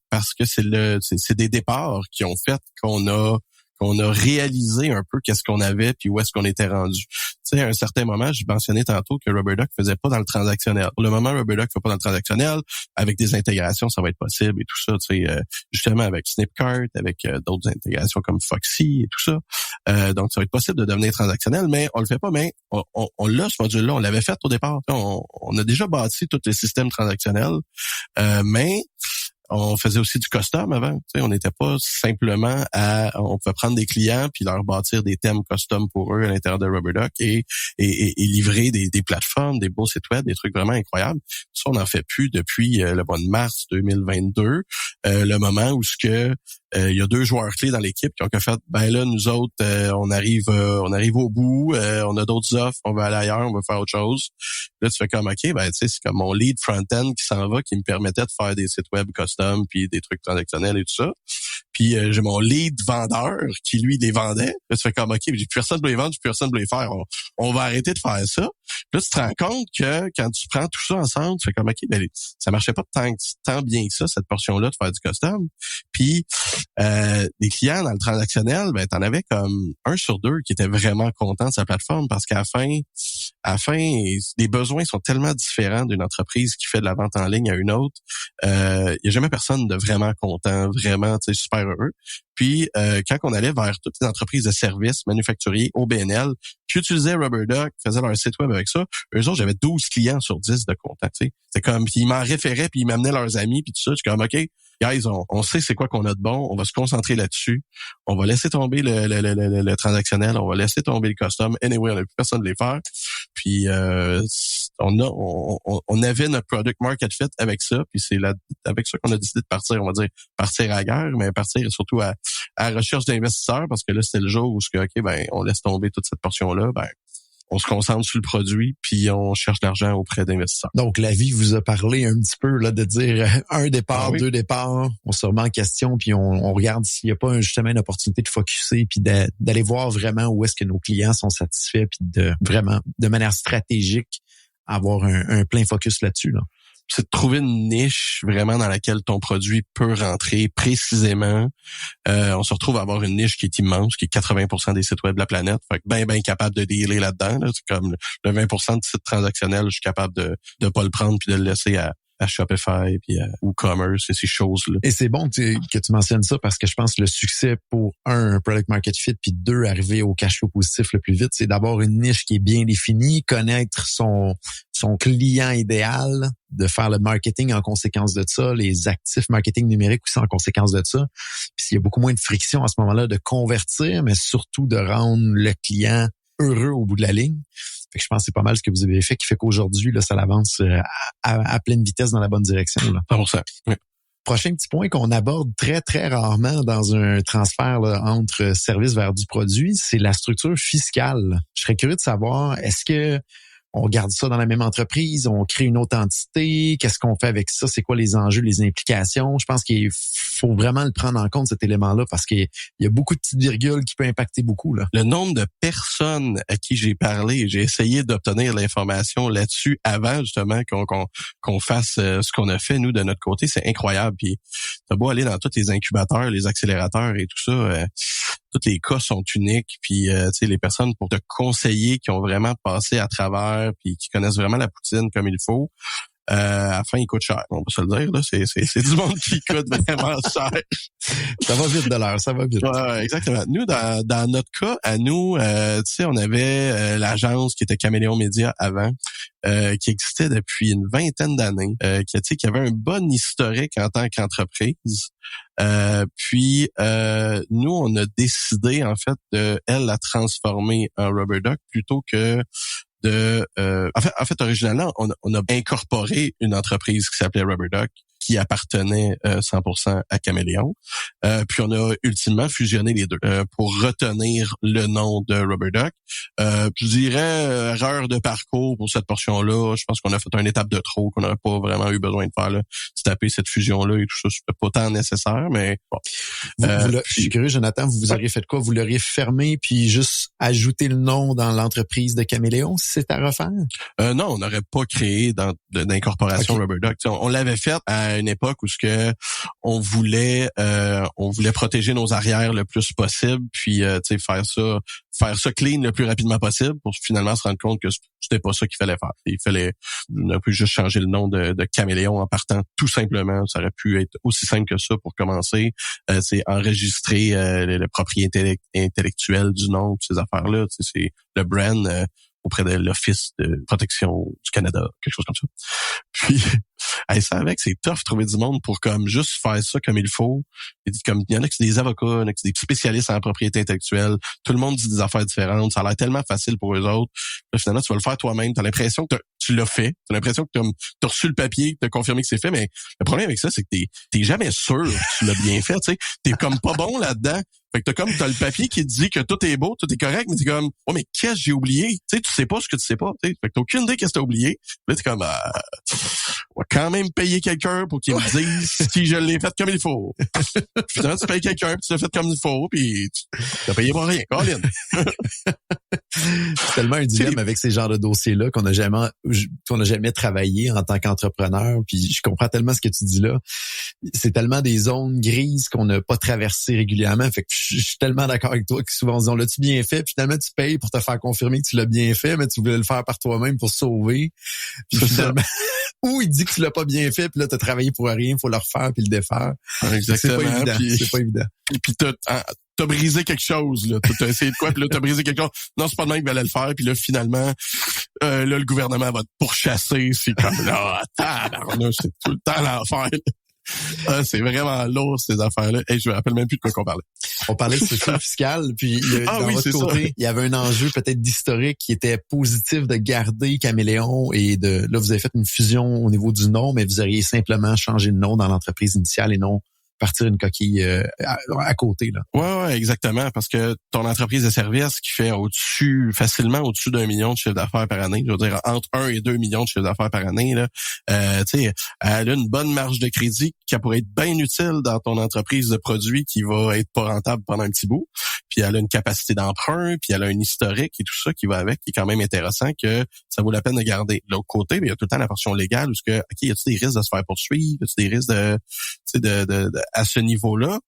parce que c'est des départs qui ont fait qu'on a réalisé un peu qu'est-ce qu'on avait puis où est-ce qu'on était rendu. Tu sais, à un certain moment, je mentionnais tantôt que Rubberduck faisait pas dans le transactionnel. Pour le moment, Rubberduck fait pas dans le transactionnel. Avec des intégrations, ça va être possible et tout ça. Tu sais, justement avec Snipcart, avec d'autres intégrations comme Foxy et tout ça. Donc, ça va être possible de devenir transactionnel, mais on le fait pas. Mais on l'a, ce module-là, on l'avait fait au départ. On a déjà bâti tous les systèmes transactionnels, mais on faisait aussi du custom avant. Tu sais, on n'était pas simplement on pouvait prendre des clients puis leur bâtir des thèmes custom pour eux à l'intérieur de Rubberduck et livrer des plateformes, des beaux sites web, des trucs vraiment incroyables. Ça, on n'en fait plus depuis le mois de mars 2022, le moment où il y a 2 joueurs clés dans l'équipe qui ont fait, ben là, nous autres, on arrive au bout, on a d'autres offres, on va aller ailleurs, on va faire autre chose. Là, tu fais comme, OK, ben, tu sais, c'est comme mon lead front-end qui s'en va, qui me permettait de faire des sites web custom puis des trucs transactionnels et tout ça. Puis j'ai mon lead vendeur qui, lui, les vendait. Là, tu fais comme, OK, j'ai plus personne pour les vendre, j'ai plus personne pour les faire. On va arrêter de faire ça. Là, tu te rends compte que quand tu prends tout ça ensemble, tu fais comme, OK, ben, ça marchait pas tant bien que ça, cette portion-là, de faire du custom. Puis les clients dans le transactionnel, ben, t'en avais comme 1 sur 2 qui étaient vraiment contents de sa plateforme parce qu'à la fin, les besoins sont tellement différents d'une entreprise qui fait de la vente en ligne à une autre. Il y a jamais personne de vraiment content, vraiment, tu sais, super heureux. Puis, quand on allait vers toutes les entreprises de services manufacturiers, OBNL, qui utilisaient Rubberduck, faisaient leur site web avec ça, eux autres, j'avais 12 clients sur 10 de contacts, tu sais. C'est comme, puis ils m'en référaient, puis ils m'amenaient leurs amis, puis tout ça. Je suis comme, OK, guys, on sait c'est quoi qu'on a de bon, on va se concentrer là-dessus. On va laisser tomber le transactionnel, on va laisser tomber le custom. Anyway, on n'a plus personne de les faire. Puis, on avait notre product market fit avec ça, puis c'est avec ça qu'on a décidé de partir, on va dire, partir à la guerre, mais partir surtout à la recherche d'investisseurs, parce que là, c'était le jour où on laisse tomber toute cette portion-là, on se concentre sur le produit, puis on cherche l'argent auprès d'investisseurs. Donc, la vie vous a parlé un petit peu là de dire un départ, 2 départs, on se remet en question, puis on regarde s'il n'y a pas justement une opportunité de focusser, puis d'aller voir vraiment où est-ce que nos clients sont satisfaits, puis de vraiment, de manière stratégique, avoir un plein focus là-dessus, là. C'est de trouver une niche vraiment dans laquelle ton produit peut rentrer précisément. On se retrouve à avoir une niche qui est immense, qui est 80% des sites web de la planète. Fait que ben capable de dealer là-dedans. Là. C'est comme le 20% de sites transactionnels, je suis capable de pas le prendre puis de le laisser à Shopify puis à WooCommerce et ces choses-là. Et c'est bon que tu mentionnes ça parce que je pense que le succès pour un product market fit puis deux, arriver au cash flow positif le plus vite, c'est d'avoir une niche qui est bien définie, connaître son client idéal, de faire le marketing en conséquence de ça, les actifs marketing numérique aussi en conséquence de ça. Puis il y a beaucoup moins de friction à ce moment-là de convertir, mais surtout de rendre le client heureux au bout de la ligne. Fait que je pense que c'est pas mal ce que vous avez fait qui fait qu'aujourd'hui, là, ça avance à pleine vitesse dans la bonne direction. Là. 100%. Oui. Prochain petit point qu'on aborde très, très rarement dans un transfert là, entre service vers du produit, c'est la structure fiscale. Je serais curieux de savoir, est-ce que on garde ça dans la même entreprise, on crée une autre entité, qu'est-ce qu'on fait avec ça, c'est quoi les enjeux, les implications? Je pense qu'il faut vraiment le prendre en compte, cet élément-là, parce qu'il y a beaucoup de petites virgules qui peuvent impacter beaucoup. Là. Le nombre de personnes à qui j'ai parlé, j'ai essayé d'obtenir l'information là-dessus avant justement qu'on fasse ce qu'on a fait, nous, de notre côté, c'est incroyable. Puis t'as beau aller dans tous les incubateurs, les accélérateurs et tout ça, tous les cas sont uniques, puis tu sais, les personnes pour te conseiller qui ont vraiment passé à travers puis qui connaissent vraiment la poutine comme il faut, à la fin, il coûte cher. On va se le dire, là, c'est du monde qui coûte vraiment cher. Ça va vite de l'heure, ça va vite. Ouais, exactement. Nous, dans notre cas, à nous, tu sais, on avait l'agence qui était Caméléon Média avant, qui existait depuis une vingtaine d'années, qui avait un bon historique en tant qu'entreprise. Puis nous, on a décidé en fait de la transformer en Rubber Duck plutôt que en fait originalement on a incorporé une entreprise qui s'appelait Rubber Duck qui appartenait 100% à Caméléon. Puis on a ultimement fusionné les deux pour retenir le nom de Rubber Duck. Je dirais erreur de parcours pour cette portion-là. Je pense qu'on a fait une étape de trop qu'on n'aurait pas vraiment eu besoin de faire là. Se taper cette fusion-là et tout ça, c'était pas tant nécessaire, mais bon. Je suis curieux, Jonathan, vous auriez fait quoi? Vous l'auriez fermé puis juste ajouté le nom dans l'entreprise de Caméléon si c'est à refaire? Non, on n'aurait pas créé d'incorporation okay. Rubber Duck. On l'avait fait à une époque où ce que on voulait protéger nos arrières le plus possible, puis faire ça clean le plus rapidement possible pour finalement se rendre compte que c'était pas ça qu'il fallait faire. Il fallait un peu juste changer le nom de Caméléon en partant tout simplement. Ça aurait pu être aussi simple que ça pour commencer. C'est enregistrer le propriété intellectuelle du nom, ces affaires-là. C'est le brand auprès de l'Office de protection du Canada, quelque chose comme ça. Puis, ça avec, c'est tough de trouver du monde pour comme juste faire ça comme il faut. Et comme il y en a qui sont des avocats, il y en a qui sont des spécialistes en propriété intellectuelle. Tout le monde dit des affaires différentes. Ça a l'air tellement facile pour eux autres. Là, finalement, tu vas le faire toi-même. T'as l'impression que tu l'as fait. T'as l'impression que t'as reçu le papier, que t'as confirmé que c'est fait. Mais le problème avec ça, c'est que t'es jamais sûr que tu l'as bien fait. Tu sais, t'es comme pas bon là-dedans. Fait que t'as le papier qui te dit que tout est beau, tout est correct, mais t'es comme, oh, mais qu'est-ce que j'ai oublié? Tu sais, tu sais pas ce que tu sais pas. T'sais. Fait que t'as aucune idée qu'est-ce que t'as oublié. Là, t'es comme, on va quand même payer quelqu'un pour qu'il me dise si je l'ai fait comme il faut. Finalement, tu payes quelqu'un, puis tu l'as fait comme il faut, puis tu t'as payé pour rien. Colin. C'est tellement un dilemme avec ces genres de dossiers-là qu'on n'a jamais travaillé en tant qu'entrepreneur. Puis je comprends tellement ce que tu dis là. C'est tellement des zones grises qu'on n'a pas traversées régulièrement. Fait que je suis tellement d'accord avec toi que souvent on se dit, on l'a-tu bien fait? Puis finalement, tu payes pour te faire confirmer que tu l'as bien fait, mais tu voulais le faire par toi-même pour sauver. Puis finalement, ou il dit que tu l'as pas bien fait, puis là, t'as travaillé pour rien, faut le refaire puis le défaire. Exactement. C'est pas évident. C'est pas évident. Et puis t'as brisé quelque chose, là. T'as essayé de quoi, puis là, t'as brisé quelque chose. Non, c'est pas le mec qui allait le faire, puis là, finalement, là, le gouvernement va te pourchasser. C'est comme, là, c'est tout le temps l'enfer. C'est vraiment lourd, ces affaires-là. Hey, je me rappelle même plus de quoi qu'on parlait. On parlait de structure fiscale, puis dans votre côté, il y avait un enjeu peut-être d'historique qui était positif de garder Caméléon et là, vous avez fait une fusion au niveau du nom, mais vous auriez simplement changé de nom dans l'entreprise initiale et non partir une coquille à côté, là. Ouais, exactement, parce que ton entreprise de service qui fait facilement au-dessus d'1 million de chiffre d'affaires par année, je veux dire entre 1 et 2 millions de chiffre d'affaires par année, là, tu sais, elle a une bonne marge de crédit qui pourrait être bien utile dans ton entreprise de produits qui va être pas rentable pendant un petit bout. Puis elle a une capacité d'emprunt, puis elle a un historique et tout ça qui va avec, qui est quand même intéressant, que ça vaut la peine de garder. De l'autre côté, il y a tout le temps la portion légale où y a-t-il des risques de se faire poursuivre, y a-t-il des risques de à ce niveau-là.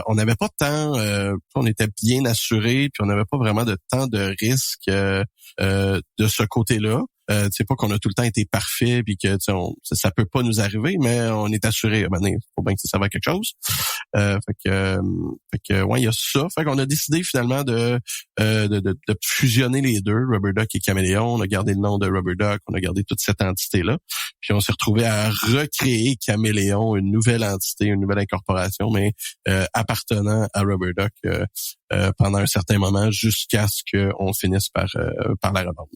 On n'avait pas de temps, on était bien assurés, puis on n'avait pas vraiment de temps de risque de ce côté-là. C'est pas qu'on a tout le temps été parfait puis que ça peut pas nous arriver, mais on est assuré. Faut bien que ça serve à quelque chose. Fait que ouais, il y a ça. Fait qu'on a décidé finalement de fusionner les deux, Rubberduck et Caméléon. On a gardé le nom de Rubberduck, on a gardé toute cette entité-là. Puis on s'est retrouvé à recréer Caméléon, une nouvelle entité, une nouvelle incorporation, mais appartenant à Rubberduck pendant un certain moment jusqu'à ce qu'on finisse par la revendre.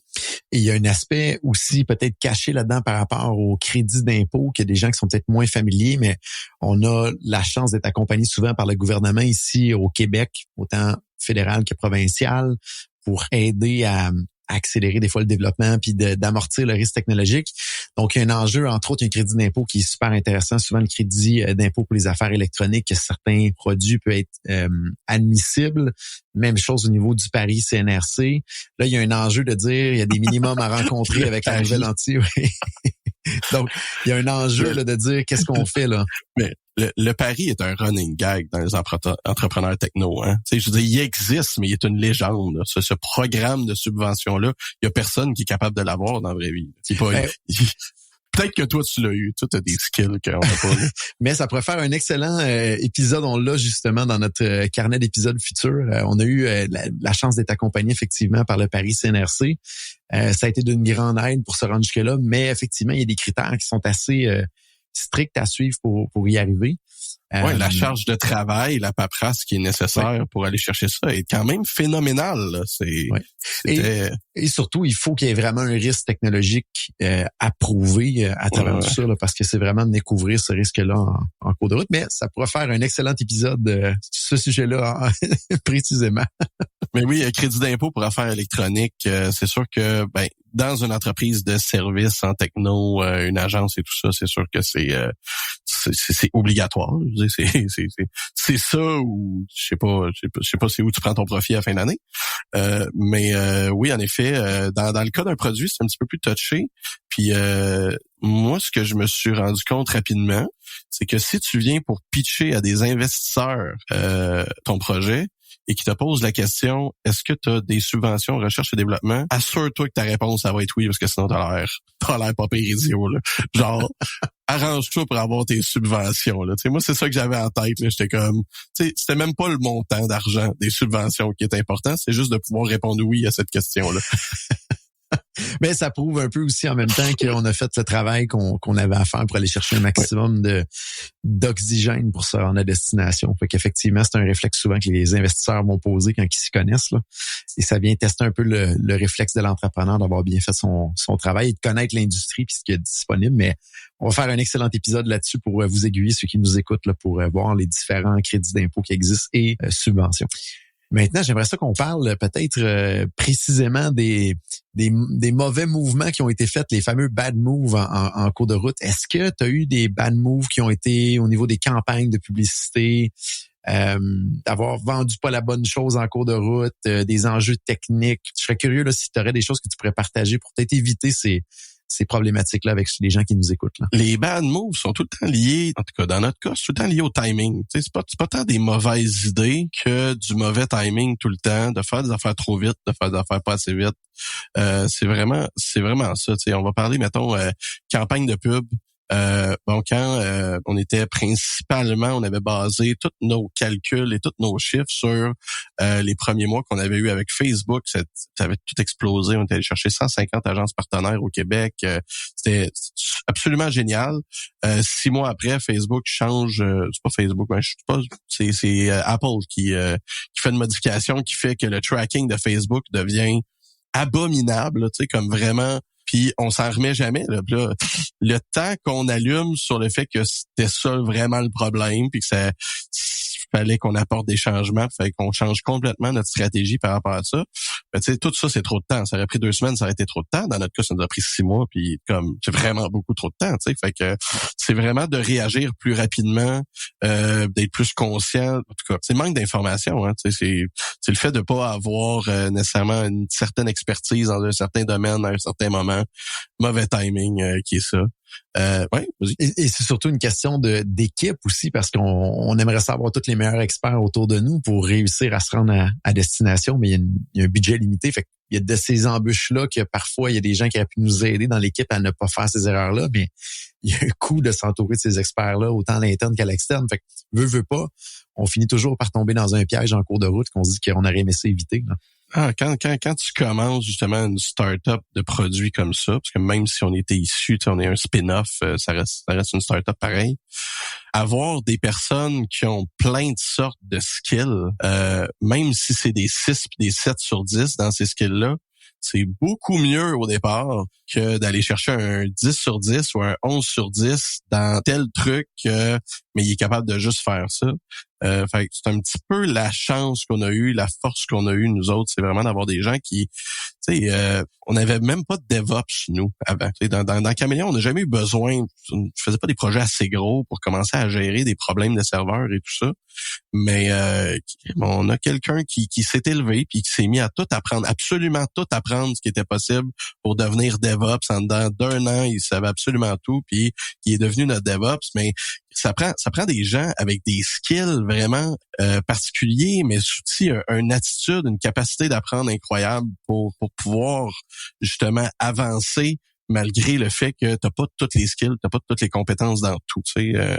Et il y a un aspect aussi peut-être caché là-dedans par rapport au crédit d'impôt, qu'il y a des gens qui sont peut-être moins familiers, mais on a la chance d'être accompagné souvent par le gouvernement ici au Québec, autant fédéral que provincial, pour aider à accélérer des fois le développement puis d'amortir le risque technologique. Donc, il y a un enjeu, entre autres, il y a un crédit d'impôt qui est super intéressant. Souvent, le crédit d'impôt pour les affaires électroniques, certains produits peuvent être admissibles. Même chose au niveau du pari CNRC. Là, il y a un enjeu de dire, il y a des minimums à rencontrer avec la nouvelle entité. Donc, il y a un enjeu là, de dire, qu'est-ce qu'on fait là? Mais le pari est un running gag dans les entrepreneurs techno. Hein? Je veux dire, il existe, mais il est une légende. Là. Ce programme de subvention-là, il y a personne qui est capable de l'avoir dans la vraie vie. C'est pas... Peut-être que toi, tu l'as eu. Toi, tu as des skills qu'on n'a pas. Mais ça pourrait faire un excellent épisode. On l'a justement dans notre carnet d'épisodes futurs. On a eu la chance d'être accompagné effectivement par le pari CNRC. Ça a été d'une grande aide pour se rendre jusque-là. Mais effectivement, il y a des critères qui sont assez stricts à suivre pour y arriver. Ouais, la charge de travail, la paperasse qui est nécessaire pour aller chercher ça est quand même phénoménale. Là. Et surtout, il faut qu'il y ait vraiment un risque technologique approuvé à travers tout ça, là, parce que c'est vraiment de découvrir ce risque-là en cours de route. Mais ça pourrait faire un excellent épisode sur ce sujet-là précisément. Mais oui, crédit d'impôt pour affaires électroniques, c'est sûr que dans une entreprise de services en techno, une agence et tout ça, c'est sûr que c'est obligatoire. Je veux dire, c'est ça ou je sais pas c'est où tu prends ton profit à la fin d'année. Mais oui, en effet, dans le cas d'un produit, c'est un petit peu plus touché. Puis moi, ce que je me suis rendu compte rapidement, c'est que si tu viens pour pitcher à des investisseurs ton projet, et qui te pose la question, est-ce que tu as des subventions en recherche et développement? Assure-toi que ta réponse, ça va être oui, parce que sinon t'as l'air pas pire idiot, là. Genre, arrange-toi pour avoir tes subventions, là. Tu sais, moi, c'est ça que j'avais en tête, là. J'étais comme, tu sais, c'était même pas le montant d'argent des subventions qui est important, c'est juste de pouvoir répondre oui à cette question-là. Mais ça prouve un peu aussi en même temps qu'on a fait le travail qu'on avait à faire pour aller chercher un maximum d'oxygène pour se rendre à destination. Fait qu'effectivement, c'est un réflexe souvent que les investisseurs vont poser quand ils s'y connaissent, là. Et ça vient tester un peu le réflexe de l'entrepreneur d'avoir bien fait son travail et de connaître l'industrie puis ce qu'il y a disponible. Mais on va faire un excellent épisode là-dessus pour vous aiguiller, ceux qui nous écoutent, là, pour voir les différents crédits d'impôt qui existent et subventions. Maintenant, j'aimerais ça qu'on parle peut-être précisément des mauvais mouvements qui ont été faits, les fameux bad moves en cours de route. Est-ce que tu as eu des bad moves qui ont été au niveau des campagnes de publicité, d'avoir vendu pas la bonne chose en cours de route, des enjeux techniques? Je serais curieux là, si tu aurais des choses que tu pourrais partager pour peut-être éviter ces problématiques-là avec les gens qui nous écoutent, là. Les bad moves sont tout le temps liés, en tout cas dans notre cas, c'est tout le temps lié au timing. Tu sais, c'est pas tant des mauvaises idées que du mauvais timing tout le temps, de faire des affaires trop vite, de faire des affaires pas assez vite. C'est vraiment ça. Tu sais, on va parler, mettons, campagne de pub. Quand on était principalement, on avait basé tous nos calculs et tous nos chiffres sur les premiers mois qu'on avait eu avec Facebook. Ça avait tout explosé. On était allé chercher 150 agences partenaires au Québec. C'était absolument génial. 6 mois après, Facebook change. C'est pas Facebook, mais je sais pas. C'est Apple qui fait une modification qui fait que le tracking de Facebook devient abominable. Tu sais, comme vraiment. Puis on s'en remet jamais. Là. Puis là, le temps qu'on allume sur le fait que c'était ça vraiment le problème, puis que ça fallait qu'on apporte des changements, fallait qu'on change complètement notre stratégie par rapport à ça. Ben, tu sais, tout ça, c'est trop de temps. Ça aurait pris 2 semaines, ça aurait été trop de temps. Dans notre cas, ça nous a pris 6 mois, puis comme c'est vraiment beaucoup trop de temps. Tu sais, fait que c'est vraiment de réagir plus rapidement, d'être plus conscient. En tout cas, c'est le manque d'information. Hein, tu sais, c'est le fait de pas avoir nécessairement une certaine expertise dans un certain domaine à un certain moment. Mauvais timing qui est ça. Ouais, vas-y. Et c'est surtout une question d'équipe aussi, parce qu'on aimerait savoir tous les meilleurs experts autour de nous pour réussir à se rendre à destination, mais il y a un budget limité. Fait il y a de ces embûches-là que parfois, il y a des gens qui auraient pu nous aider dans l'équipe à ne pas faire ces erreurs-là, mais il y a un coût de s'entourer de ces experts-là, autant à l'interne qu'à l'externe. Fait que, veut pas, on finit toujours par tomber dans un piège en cours de route qu'on se dit qu'on aurait aimé ça éviter, là. Quand tu commences justement une start-up de produits comme ça, parce que même si on était issu, on est un spin-off, ça reste une start-up pareil. Avoir des personnes qui ont plein de sortes de skills, même si c'est des 6 puis des 7 sur 10 dans ces skills-là, c'est beaucoup mieux au départ que d'aller chercher un 10 sur 10 ou un 11 sur 10 dans tel truc, mais il est capable de juste faire ça. Fait que c'est un petit peu la chance qu'on a eue, la force qu'on a eue nous autres, c'est vraiment d'avoir des gens qui, tu sais, on n'avait même pas de DevOps nous avant. Dans Caméléon, on n'a jamais eu besoin, je faisais pas des projets assez gros pour commencer à gérer des problèmes de serveurs et tout ça, mais on a quelqu'un qui s'est élevé puis qui s'est mis à tout apprendre, absolument tout apprendre ce qui était possible pour devenir DevOps. En dedans d'1 an, il savait absolument tout puis il est devenu notre DevOps, mais ça prend des gens avec des skills vraiment particuliers, mais aussi une attitude, une capacité d'apprendre incroyable pour pouvoir justement avancer malgré le fait que t'as pas toutes les skills, t'as pas toutes les compétences dans tout, tu sais.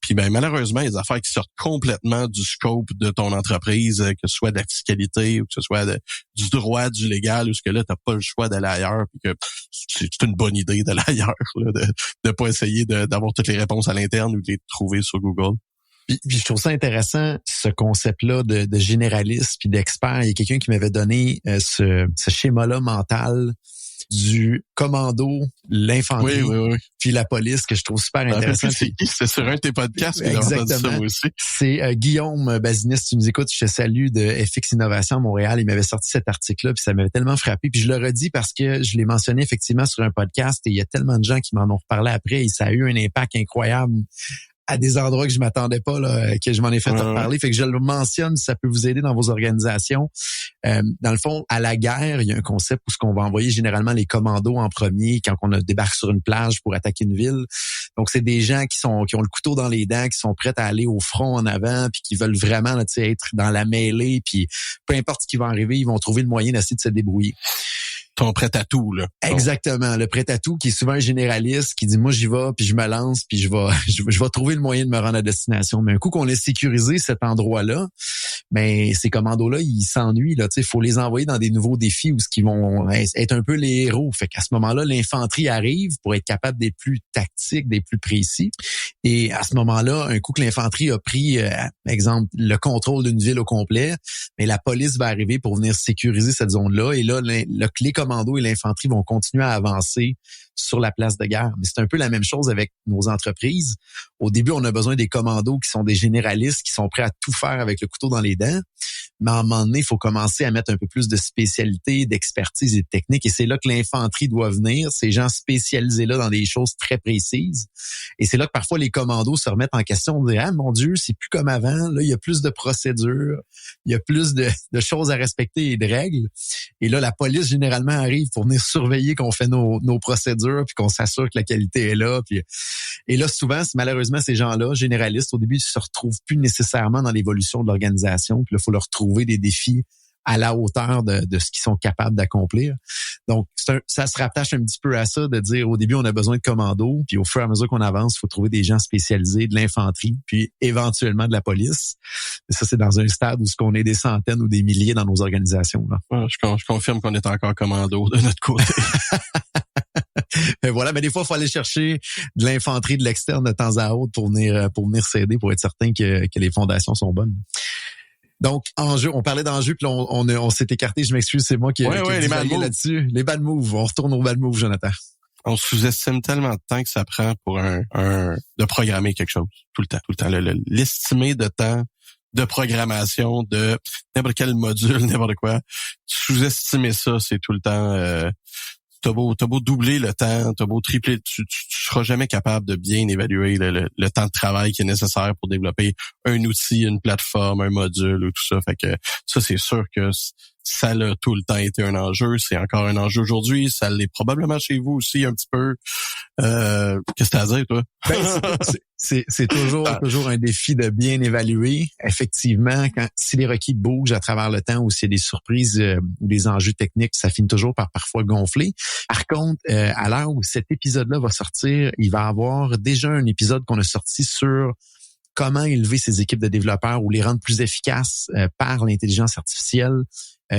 Puis ben malheureusement, il y a des affaires qui sortent complètement du scope de ton entreprise, que ce soit de la fiscalité ou que ce soit du droit, du légal, ou ce que là t'as pas le choix d'aller ailleurs, puis que c'est une bonne idée d'aller ailleurs, là, de pas essayer d'avoir toutes les réponses à l'interne ou de les trouver sur Google. Puis je trouve ça intéressant, ce concept-là de généraliste puis d'expert. Il y a quelqu'un qui m'avait donné ce schéma-là mental du commando, l'infanterie, puis la police, que je trouve super intéressant. C'est sur un de tes podcasts que j'ai entendu ça moi aussi. C'est Guillaume Bazinis, tu nous écoutes, je te salue, de FX Innovation à Montréal. Il m'avait sorti cet article-là, puis ça m'avait tellement frappé. Puis je le redis parce que je l'ai mentionné effectivement sur un podcast et il y a tellement de gens qui m'en ont reparlé après et ça a eu un impact incroyable à des endroits que je m'attendais pas, là, que je m'en ai fait reparler. Fait que je le mentionne, ça peut vous aider dans vos organisations. Dans le fond, à la guerre, il y a un concept où ce qu'on va envoyer généralement les commandos en premier quand on débarque sur une plage pour attaquer une ville. Donc, c'est des gens qui ont le couteau dans les dents, qui sont prêts à aller au front en avant, puis qui veulent vraiment là, être dans la mêlée, puis peu importe ce qui va arriver, ils vont trouver le moyen d'essayer de se débrouiller. Ton prêt à tout, là. Exactement, le prêt à tout qui est souvent un généraliste qui dit moi j'y vais puis je me lance puis je vais trouver le moyen de me rendre à destination. Mais un coup qu'on ait sécurisé cet endroit-là, mais ces commandos-là, ils s'ennuient là, tu sais, faut les envoyer dans des nouveaux défis où ce qui vont être un peu les héros. Fait qu'à ce moment-là, l'infanterie arrive pour être capable d'être plus tactique, d'être plus précis. Et à ce moment-là, un coup que l'infanterie a pris exemple le contrôle d'une ville au complet, mais la police va arriver pour venir sécuriser cette zone-là et là les commandos et l'infanterie vont continuer à avancer sur la place de guerre. Mais c'est un peu la même chose avec nos entreprises. Au début, on a besoin des commandos qui sont des généralistes, qui sont prêts à tout faire avec le couteau dans les dents. Mais à un moment donné, il faut commencer à mettre un peu plus de spécialité, d'expertise et de technique. Et c'est là que l'infanterie doit venir, ces gens spécialisés là dans des choses très précises. Et c'est là que parfois les commandos se remettent en question. On dit, ah mon Dieu, c'est plus comme avant. Là, il y a plus de procédures, il y a plus de choses à respecter et de règles. Et là, la police généralement arrive pour venir surveiller qu'on fait nos procédures puis qu'on s'assure que la qualité est là. Puis, et là, souvent, malheureusement, ces gens-là, généralistes, au début, ils se retrouvent plus nécessairement dans l'évolution de l'organisation. Puis là, il faut leur trouver des défis à la hauteur de ce qu'ils sont capables d'accomplir. Donc, ça se rattache un petit peu à ça, de dire au début, on a besoin de commandos, puis au fur et à mesure qu'on avance, il faut trouver des gens spécialisés, de l'infanterie, puis éventuellement de la police. Et ça, c'est dans un stade où ce qu'on est des centaines ou des milliers dans nos organisations. Là. Ouais, je confirme qu'on est encore commando de notre côté. Mais voilà, mais des fois, il faut aller chercher de l'infanterie de l'externe de temps à autre pour venir s'aider, pour être certain que les fondations sont bonnes. Donc, enjeu, on parlait d'enjeu, puis là, on s'est écarté, je m'excuse, c'est moi qui ai les bad moves là-dessus. Les bad moves, on retourne aux bad moves, Jonathan. On sous-estime tellement de temps que ça prend pour de programmer quelque chose, tout le temps. L'estimer de temps de programmation de n'importe quel module, n'importe quoi, sous-estimer ça, c'est tout le temps... T'as beau doubler le temps, t'as beau tripler, tu seras jamais capable de bien évaluer le temps de travail qui est nécessaire pour développer un outil, une plateforme, un module ou tout ça. Fait que ça, c'est sûr que ça a tout le temps été un enjeu. C'est encore un enjeu aujourd'hui. Ça l'est probablement chez vous aussi un petit peu. Qu'est-ce que t'as à dire, toi? C'est toujours un défi de bien évaluer. Effectivement, si les requis bougent à travers le temps ou s'il y a des surprises ou des enjeux techniques, ça finit toujours par parfois gonfler. Par contre, à l'heure où cet épisode-là va sortir, il va y avoir déjà un épisode qu'on a sorti sur comment élever ces équipes de développeurs ou les rendre plus efficaces par l'intelligence artificielle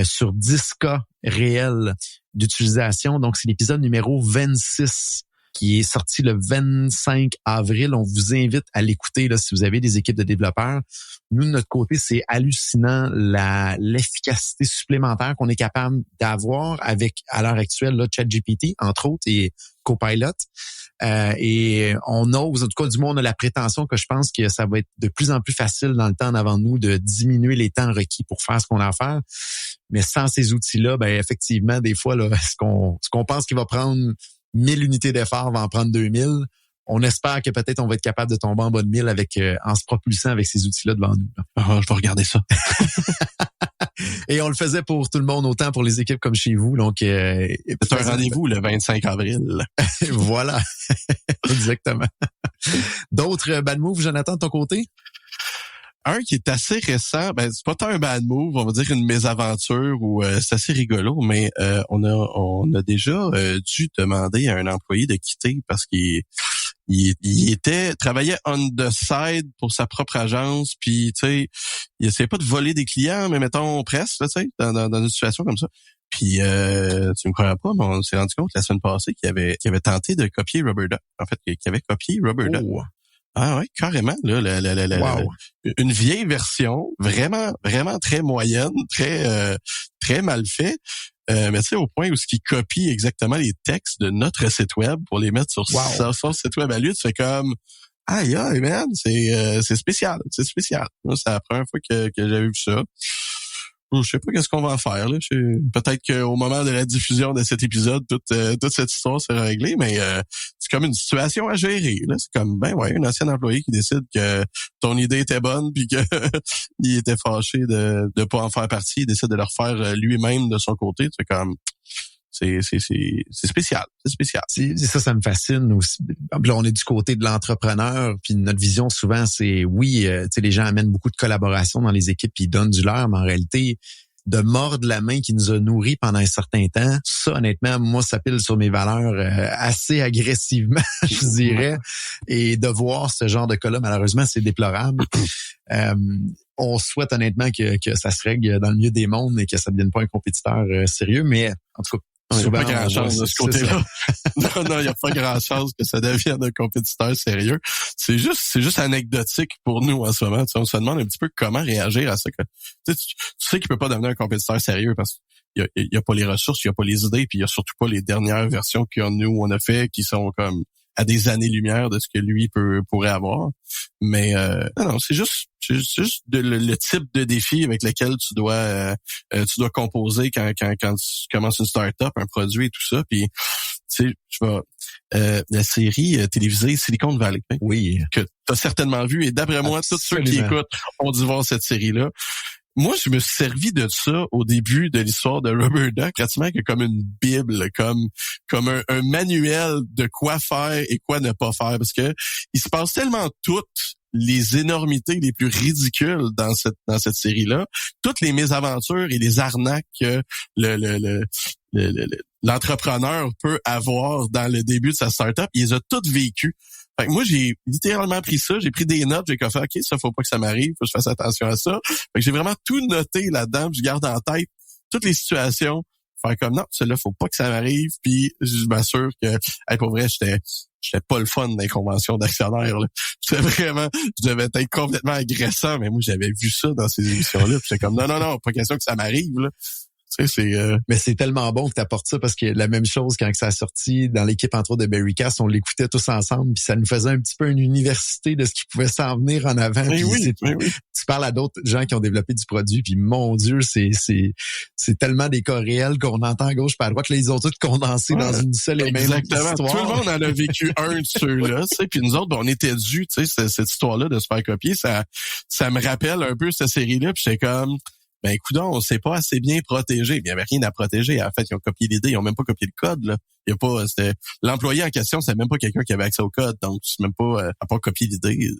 sur 10 cas réels d'utilisation. Donc, c'est l'épisode numéro 26 qui est sorti le 25 avril. On vous invite à l'écouter là, si vous avez des équipes de développeurs. Nous, de notre côté, c'est hallucinant l'efficacité supplémentaire qu'on est capable d'avoir avec, à l'heure actuelle, là, ChatGPT, entre autres, et Copilot. Et on ose, en tout cas, du moins, on a la prétention que je pense que ça va être de plus en plus facile dans le temps avant nous de diminuer les temps requis pour faire ce qu'on a à faire. Mais sans ces outils-là, ben effectivement, des fois, là, ce qu'on pense qu'il va prendre 1000 unités d'effort va en prendre 2000. On espère que peut-être on va être capable de tomber en bas de 1000 en se propulsant avec ces outils-là devant nous. Je vais regarder ça. Et on le faisait pour tout le monde, autant pour les équipes comme chez vous. Donc, c'est un rendez-vous le 25 avril. Voilà. Exactement. D'autres bad moves, Jonathan, de ton côté? Un qui est assez récent, c'est pas tant un bad move, on va dire une mésaventure ou c'est assez rigolo, mais on a déjà dû demander à un employé de quitter parce qu'il travaillait on the side pour sa propre agence, puis tu sais, il essayait pas de voler des clients, mais mettons presque, tu sais, dans une situation comme ça. Puis tu me croiras pas, mais on s'est rendu compte la semaine passée qu'il avait tenté de copier Rubber Duck. En fait, qu'il avait copié Rubber Duck. Ah ouais, carrément là, Wow. Une vieille version, vraiment très moyenne, très mal fait. Mais tu sais, au point où ce qui copie exactement les textes de notre site web pour les mettre sur son site web à lui, tu fais comme aïe man, c'est spécial, c'est spécial. Moi, c'est la première fois que j'avais vu ça. Je sais pas qu'est-ce qu'on va en faire là. Peut-être qu'au moment de la diffusion de cet épisode, toute cette histoire sera réglée, mais c'est comme une situation à gérer. Là, c'est comme un ancien employé qui décide que ton idée était bonne, puis que il était fâché de pas en faire partie, il décide de le refaire lui-même de son côté. C'est comme c'est spécial, c'est spécial. Ça me fascine aussi. Là, on est du côté de l'entrepreneur, puis notre vision souvent c'est tu sais, les gens amènent beaucoup de collaboration dans les équipes, puis ils donnent du leur, mais en réalité de mordre la main qui nous a nourris pendant un certain temps, ça honnêtement, moi ça pile sur mes valeurs assez agressivement, je dirais, et de voir ce genre de cas-là, malheureusement, c'est déplorable. On souhaite honnêtement que ça se règle dans le mieux des mondes et que ça ne devienne pas un compétiteur sérieux, mais en tout cas, il n'y a pas grand-chance de ce côté-là. Non, il n'y a pas grand-chance que ça devienne un compétiteur sérieux. C'est juste anecdotique pour nous en ce moment. Tu sais, on se demande un petit peu comment réagir à ça. Tu sais qu'il peut pas devenir un compétiteur sérieux parce qu'il y a pas les ressources, il y a pas les idées, puis il y a surtout pas les dernières versions on a fait qui sont comme à des années-lumière de ce que lui pourrait avoir. Mais non, c'est juste le type de défi avec lequel tu dois composer quand tu commences une start-up, un produit et tout ça. Puis tu sais, la série télévisée Silicon Valley, oui, que tu as certainement vu, et d'après moi, tous ceux qui écoutent ont dû voir cette série-là. Moi, je me suis servi de ça au début de l'histoire de Rubber Duck, pratiquement que comme une bible, comme un manuel de quoi faire et quoi ne pas faire, parce que il se passe tellement toutes les énormités les plus ridicules dans cette série-là, toutes les mésaventures et les arnaques que l'entrepreneur peut avoir dans le début de sa start-up, il les a toutes vécues. Fait que moi, j'ai littéralement pris ça, j'ai pris des notes, j'ai fait OK, ça faut pas que ça m'arrive, faut que je fasse attention à ça. Fait que j'ai vraiment tout noté là-dedans, je garde en tête toutes les situations, faire comme non, celle-là faut pas que ça m'arrive, puis je m'assure que pour vrai, j'étais pas le fun dans les conventions d'actionnaires là. Je devais être complètement agressant, mais moi j'avais vu ça dans ces émissions-là, puis j'étais comme non, pas question que ça m'arrive là. Tu sais, Mais c'est tellement bon que tu apportes ça parce que la même chose quand ça a sorti dans l'équipe entre autres de Berrycast, on l'écoutait tous ensemble puis ça nous faisait un petit peu une université de ce qui pouvait s'en venir en avant. Oui. Tu parles à d'autres gens qui ont développé du produit puis mon Dieu, c'est tellement des cas réels qu'on entend à gauche par à droite, les autres tous condensés dans une seule et même histoire. Exactement. Tout le monde en a vécu un de ceux-là, tu sais, puis nous autres, on était dû, tu sais, cette histoire-là de se faire copier, ça me rappelle un peu cette série-là, puis j'étais comme ben coudonc, on s'est pas assez bien protégé. Il y avait rien à protéger. En fait, ils ont copié l'idée, ils ont même pas copié le code, là. Il y a pas, c'était l'employé en question, c'est même pas quelqu'un qui avait accès au code, donc c'est même pas à pas copier l'idée.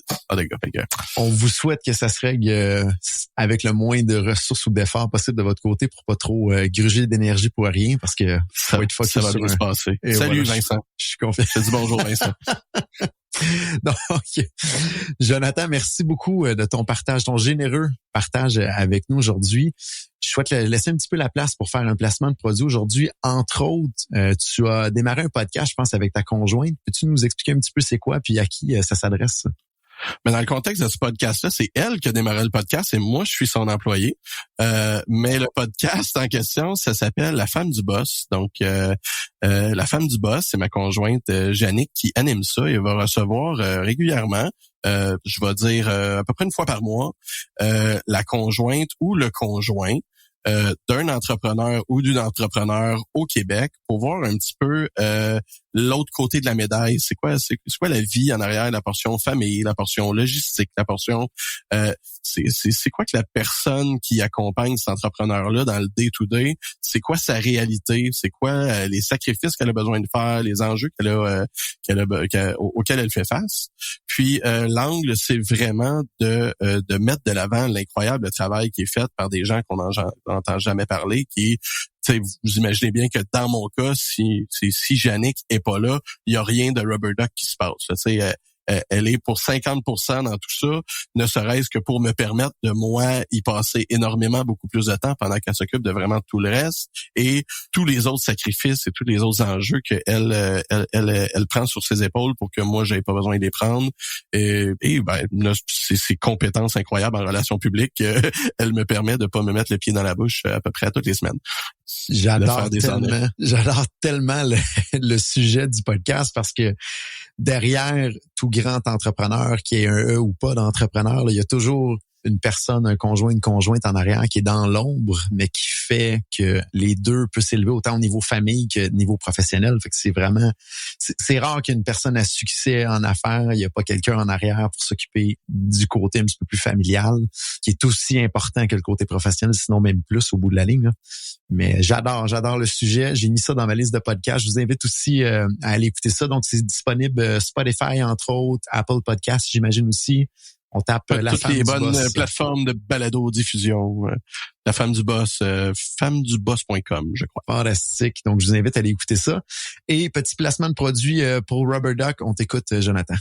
On vous souhaite que ça se règle avec le moins de ressources ou d'efforts possible de votre côté pour pas trop gruger d'énergie pour rien, parce que ça va être focus ça va bien se passer. Et salut voilà, Vincent. Je suis confiant. Je te dis bonjour Vincent. Donc, Jonathan, merci beaucoup de ton partage, ton généreux partage avec nous aujourd'hui. Je souhaite laisser un petit peu la place pour faire un placement de produit aujourd'hui. Entre autres, tu as démarré un podcast, je pense, avec ta conjointe. Peux-tu nous expliquer un petit peu c'est quoi puis à qui ça s'adresse? Mais dans le contexte de ce podcast-là, c'est elle qui a démarré le podcast et moi, je suis son employé. Mais le podcast en question, ça s'appelle La Femme du Boss. Donc, La Femme du Boss, c'est ma conjointe Jannick qui anime ça et va recevoir régulièrement, je vais dire à peu près une fois par mois, la conjointe ou le conjoint d'un entrepreneur ou d'une entrepreneur au Québec pour voir un petit peu l'autre côté de la médaille. C'est quoi la vie en arrière, la portion famille, la portion logistique, la portion c'est quoi que la personne qui accompagne cet entrepreneur-là dans le day-to-day, c'est quoi sa réalité, c'est quoi les sacrifices qu'elle a besoin de faire, les enjeux auxquels elle fait face. Puis l'angle, c'est vraiment de mettre de l'avant l'incroyable travail qui est fait par des gens qu'on n'entend jamais parler, qui vous imaginez bien que dans mon cas, si Jannick est pas là, il y a rien de Rubber Duck qui se passe. Elle est pour 50% dans tout ça, ne serait-ce que pour me permettre de moi y passer énormément, beaucoup plus de temps pendant qu'elle s'occupe de vraiment tout le reste et tous les autres sacrifices et tous les autres enjeux qu'elle elle prend sur ses épaules pour que moi j'aie pas besoin de les prendre. Et ben là, c'est ses compétences incroyables en relations publiques. Elle me permet de pas me mettre le pied dans la bouche à peu près à toutes les semaines. J'adore tellement le sujet du podcast parce que derrière tout grand entrepreneur qui est un E ou pas d'entrepreneur, là, il y a toujours une personne, un conjoint, une conjointe en arrière qui est dans l'ombre, mais qui fait que les deux peuvent s'élever autant au niveau famille que niveau professionnel. Fait que c'est rare qu'une personne à succès en affaires, il n'y a pas quelqu'un en arrière pour s'occuper du côté un petit peu plus familial, qui est aussi important que le côté professionnel, sinon même plus au bout de la ligne, là. Mais j'adore le sujet. J'ai mis ça dans ma liste de podcasts. Je vous invite aussi à aller écouter ça. Donc, c'est disponible Spotify, entre autres, Apple Podcasts, j'imagine aussi. On tape La Femme du Boss. Toutes les bonnes plateformes de balado-diffusion. La Femme du Boss, femmeduboss.com, je crois. Fantastique. Donc, je vous invite à aller écouter ça. Et petit placement de produit pour Rubber Duck. On t'écoute, Jonathan.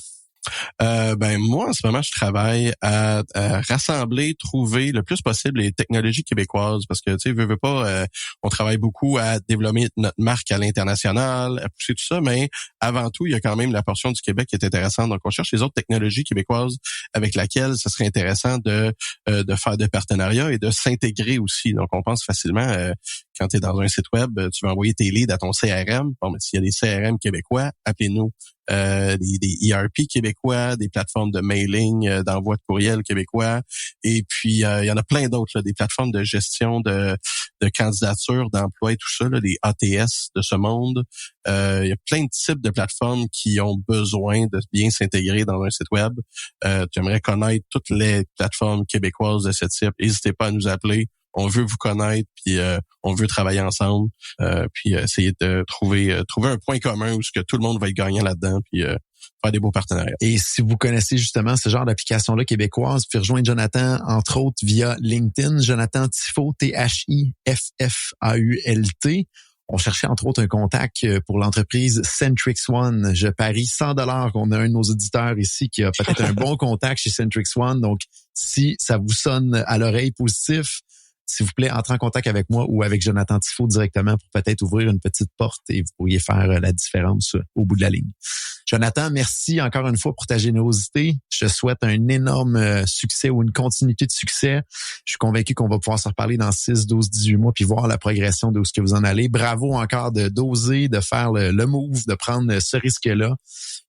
Moi, en ce moment, je travaille à rassembler, trouver le plus possible les technologies québécoises parce que, tu sais, veux pas, on travaille beaucoup à développer notre marque à l'international, à pousser tout ça, mais avant tout, il y a quand même la portion du Québec qui est intéressante. Donc, on cherche les autres technologies québécoises avec laquelle ce serait intéressant de faire des partenariats et de s'intégrer aussi. Donc, on pense facilement, quand tu es dans un site web, tu vas envoyer tes leads à ton CRM. Bon, mais s'il y a des CRM québécois, appelez-nous. Des ERP québécois, des plateformes de mailing, d'envoi de courriel québécois, et puis il y en a plein d'autres, là, des plateformes de gestion de candidature, d'emploi et tout ça, là, des ATS de ce monde. Il y a plein de types de plateformes qui ont besoin de bien s'intégrer dans un site web. Tu aimerais connaître toutes les plateformes québécoises de ce type, n'hésitez pas à nous appeler. On veut vous connaître, puis on veut travailler ensemble, puis essayer de trouver un point commun où ce que tout le monde va être gagnant là-dedans, puis faire des beaux partenariats. Et si vous connaissez justement ce genre d'application-là québécoise, puis rejoindre Jonathan, entre autres, via LinkedIn, Jonathan Tiffault, T-H-I-F-F-A-U-L-T. On cherchait entre autres un contact pour l'entreprise Centrix One. Je parie $100 qu'on a un de nos auditeurs ici qui a peut-être un bon contact chez Centrix One. Donc, si ça vous sonne à l'oreille positif, s'il vous plaît, entrez en contact avec moi ou avec Jonathan Tiffault directement pour peut-être ouvrir une petite porte et vous pourriez faire la différence au bout de la ligne. Jonathan, merci encore une fois pour ta générosité. Je te souhaite un énorme succès ou une continuité de succès. Je suis convaincu qu'on va pouvoir se reparler dans 6, 12, 18 mois puis voir la progression de où ce que vous en allez. Bravo encore d'oser, de faire le move, de prendre ce risque-là.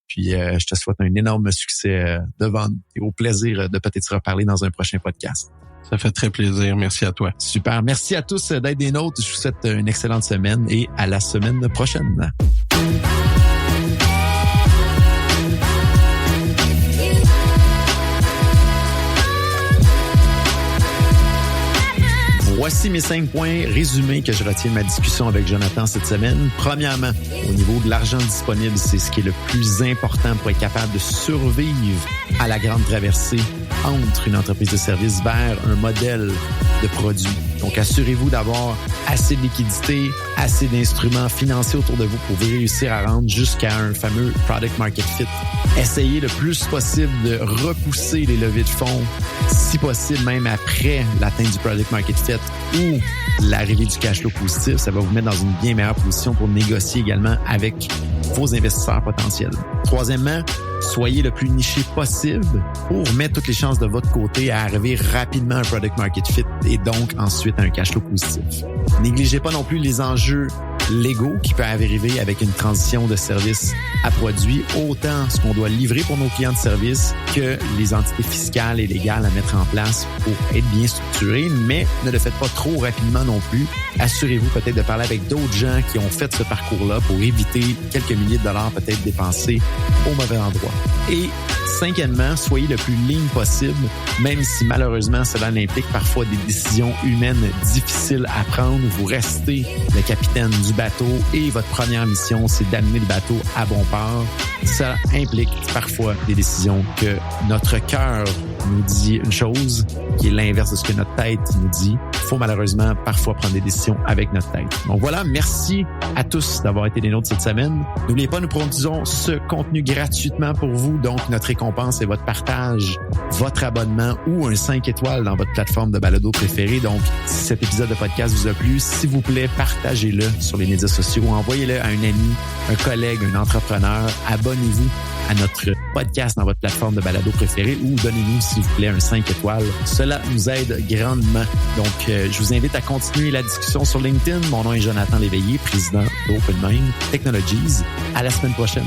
Puis je te souhaite un énorme succès devant nous et au plaisir de peut-être se reparler dans un prochain podcast. Ça fait très plaisir. Merci à toi. Super. Merci à tous d'être des nôtres. Je vous souhaite une excellente semaine et à la semaine prochaine. Voici mes 5 points résumés que je retiens de ma discussion avec Jonathan cette semaine. Premièrement, au niveau de l'argent disponible, c'est ce qui est le plus important pour être capable de survivre à la grande traversée entre une entreprise de service vers un modèle de produit. Donc, assurez-vous d'avoir assez de liquidité, assez d'instruments financiers autour de vous pour réussir à rendre jusqu'à un fameux product market fit. Essayez le plus possible de repousser les levées de fonds, si possible même après l'atteinte du product market fit ou l'arrivée du cash flow positif. Ça va vous mettre dans une bien meilleure position pour négocier également avec vos investisseurs potentiels. Troisièmement, soyez le plus niché possible pour mettre toutes les chances de votre côté à arriver rapidement à un product market fit et donc ensuite à un cash flow positif. Négligez pas non plus les enjeux légaux qui peuvent arriver avec une transition de service à produit, autant ce qu'on doit livrer pour nos clients de service que les entités fiscales et légales à mettre en place pour être bien structurées, mais ne le faites pas trop rapidement non plus. Assurez-vous peut-être de parler avec d'autres gens qui ont fait ce parcours-là pour éviter quelques milliers de dollars peut-être dépensés au mauvais endroit. Et cinquièmement, soyez le plus lean possible, même si malheureusement cela implique parfois des décisions humaines difficiles à prendre. Vous restez le capitaine du bateau et votre première mission, c'est d'amener le bateau à bon port. Ça implique parfois des décisions que notre cœur nous dit une chose, qui est l'inverse de ce que notre tête nous dit. Il faut malheureusement parfois prendre des décisions avec notre tête. Donc voilà, merci à tous d'avoir été des nôtres cette semaine. N'oubliez pas, nous produisons ce contenu gratuitement pour vous. Donc, notre récompense est votre partage, votre abonnement ou un 5 étoiles dans votre plateforme de balado préférée. Donc, si cet épisode de podcast vous a plu, s'il vous plaît, partagez-le sur les médias sociaux, envoyez-le à un ami, un collègue, un entrepreneur. Abonnez-vous à notre podcast dans votre plateforme de balado préférée ou donnez-nous, s'il vous plaît, un 5 étoiles. Cela nous aide grandement. Donc, je vous invite à continuer la discussion sur LinkedIn. Mon nom est Jonathan Léveillé, président d'Open Mind Technologies. À la semaine prochaine.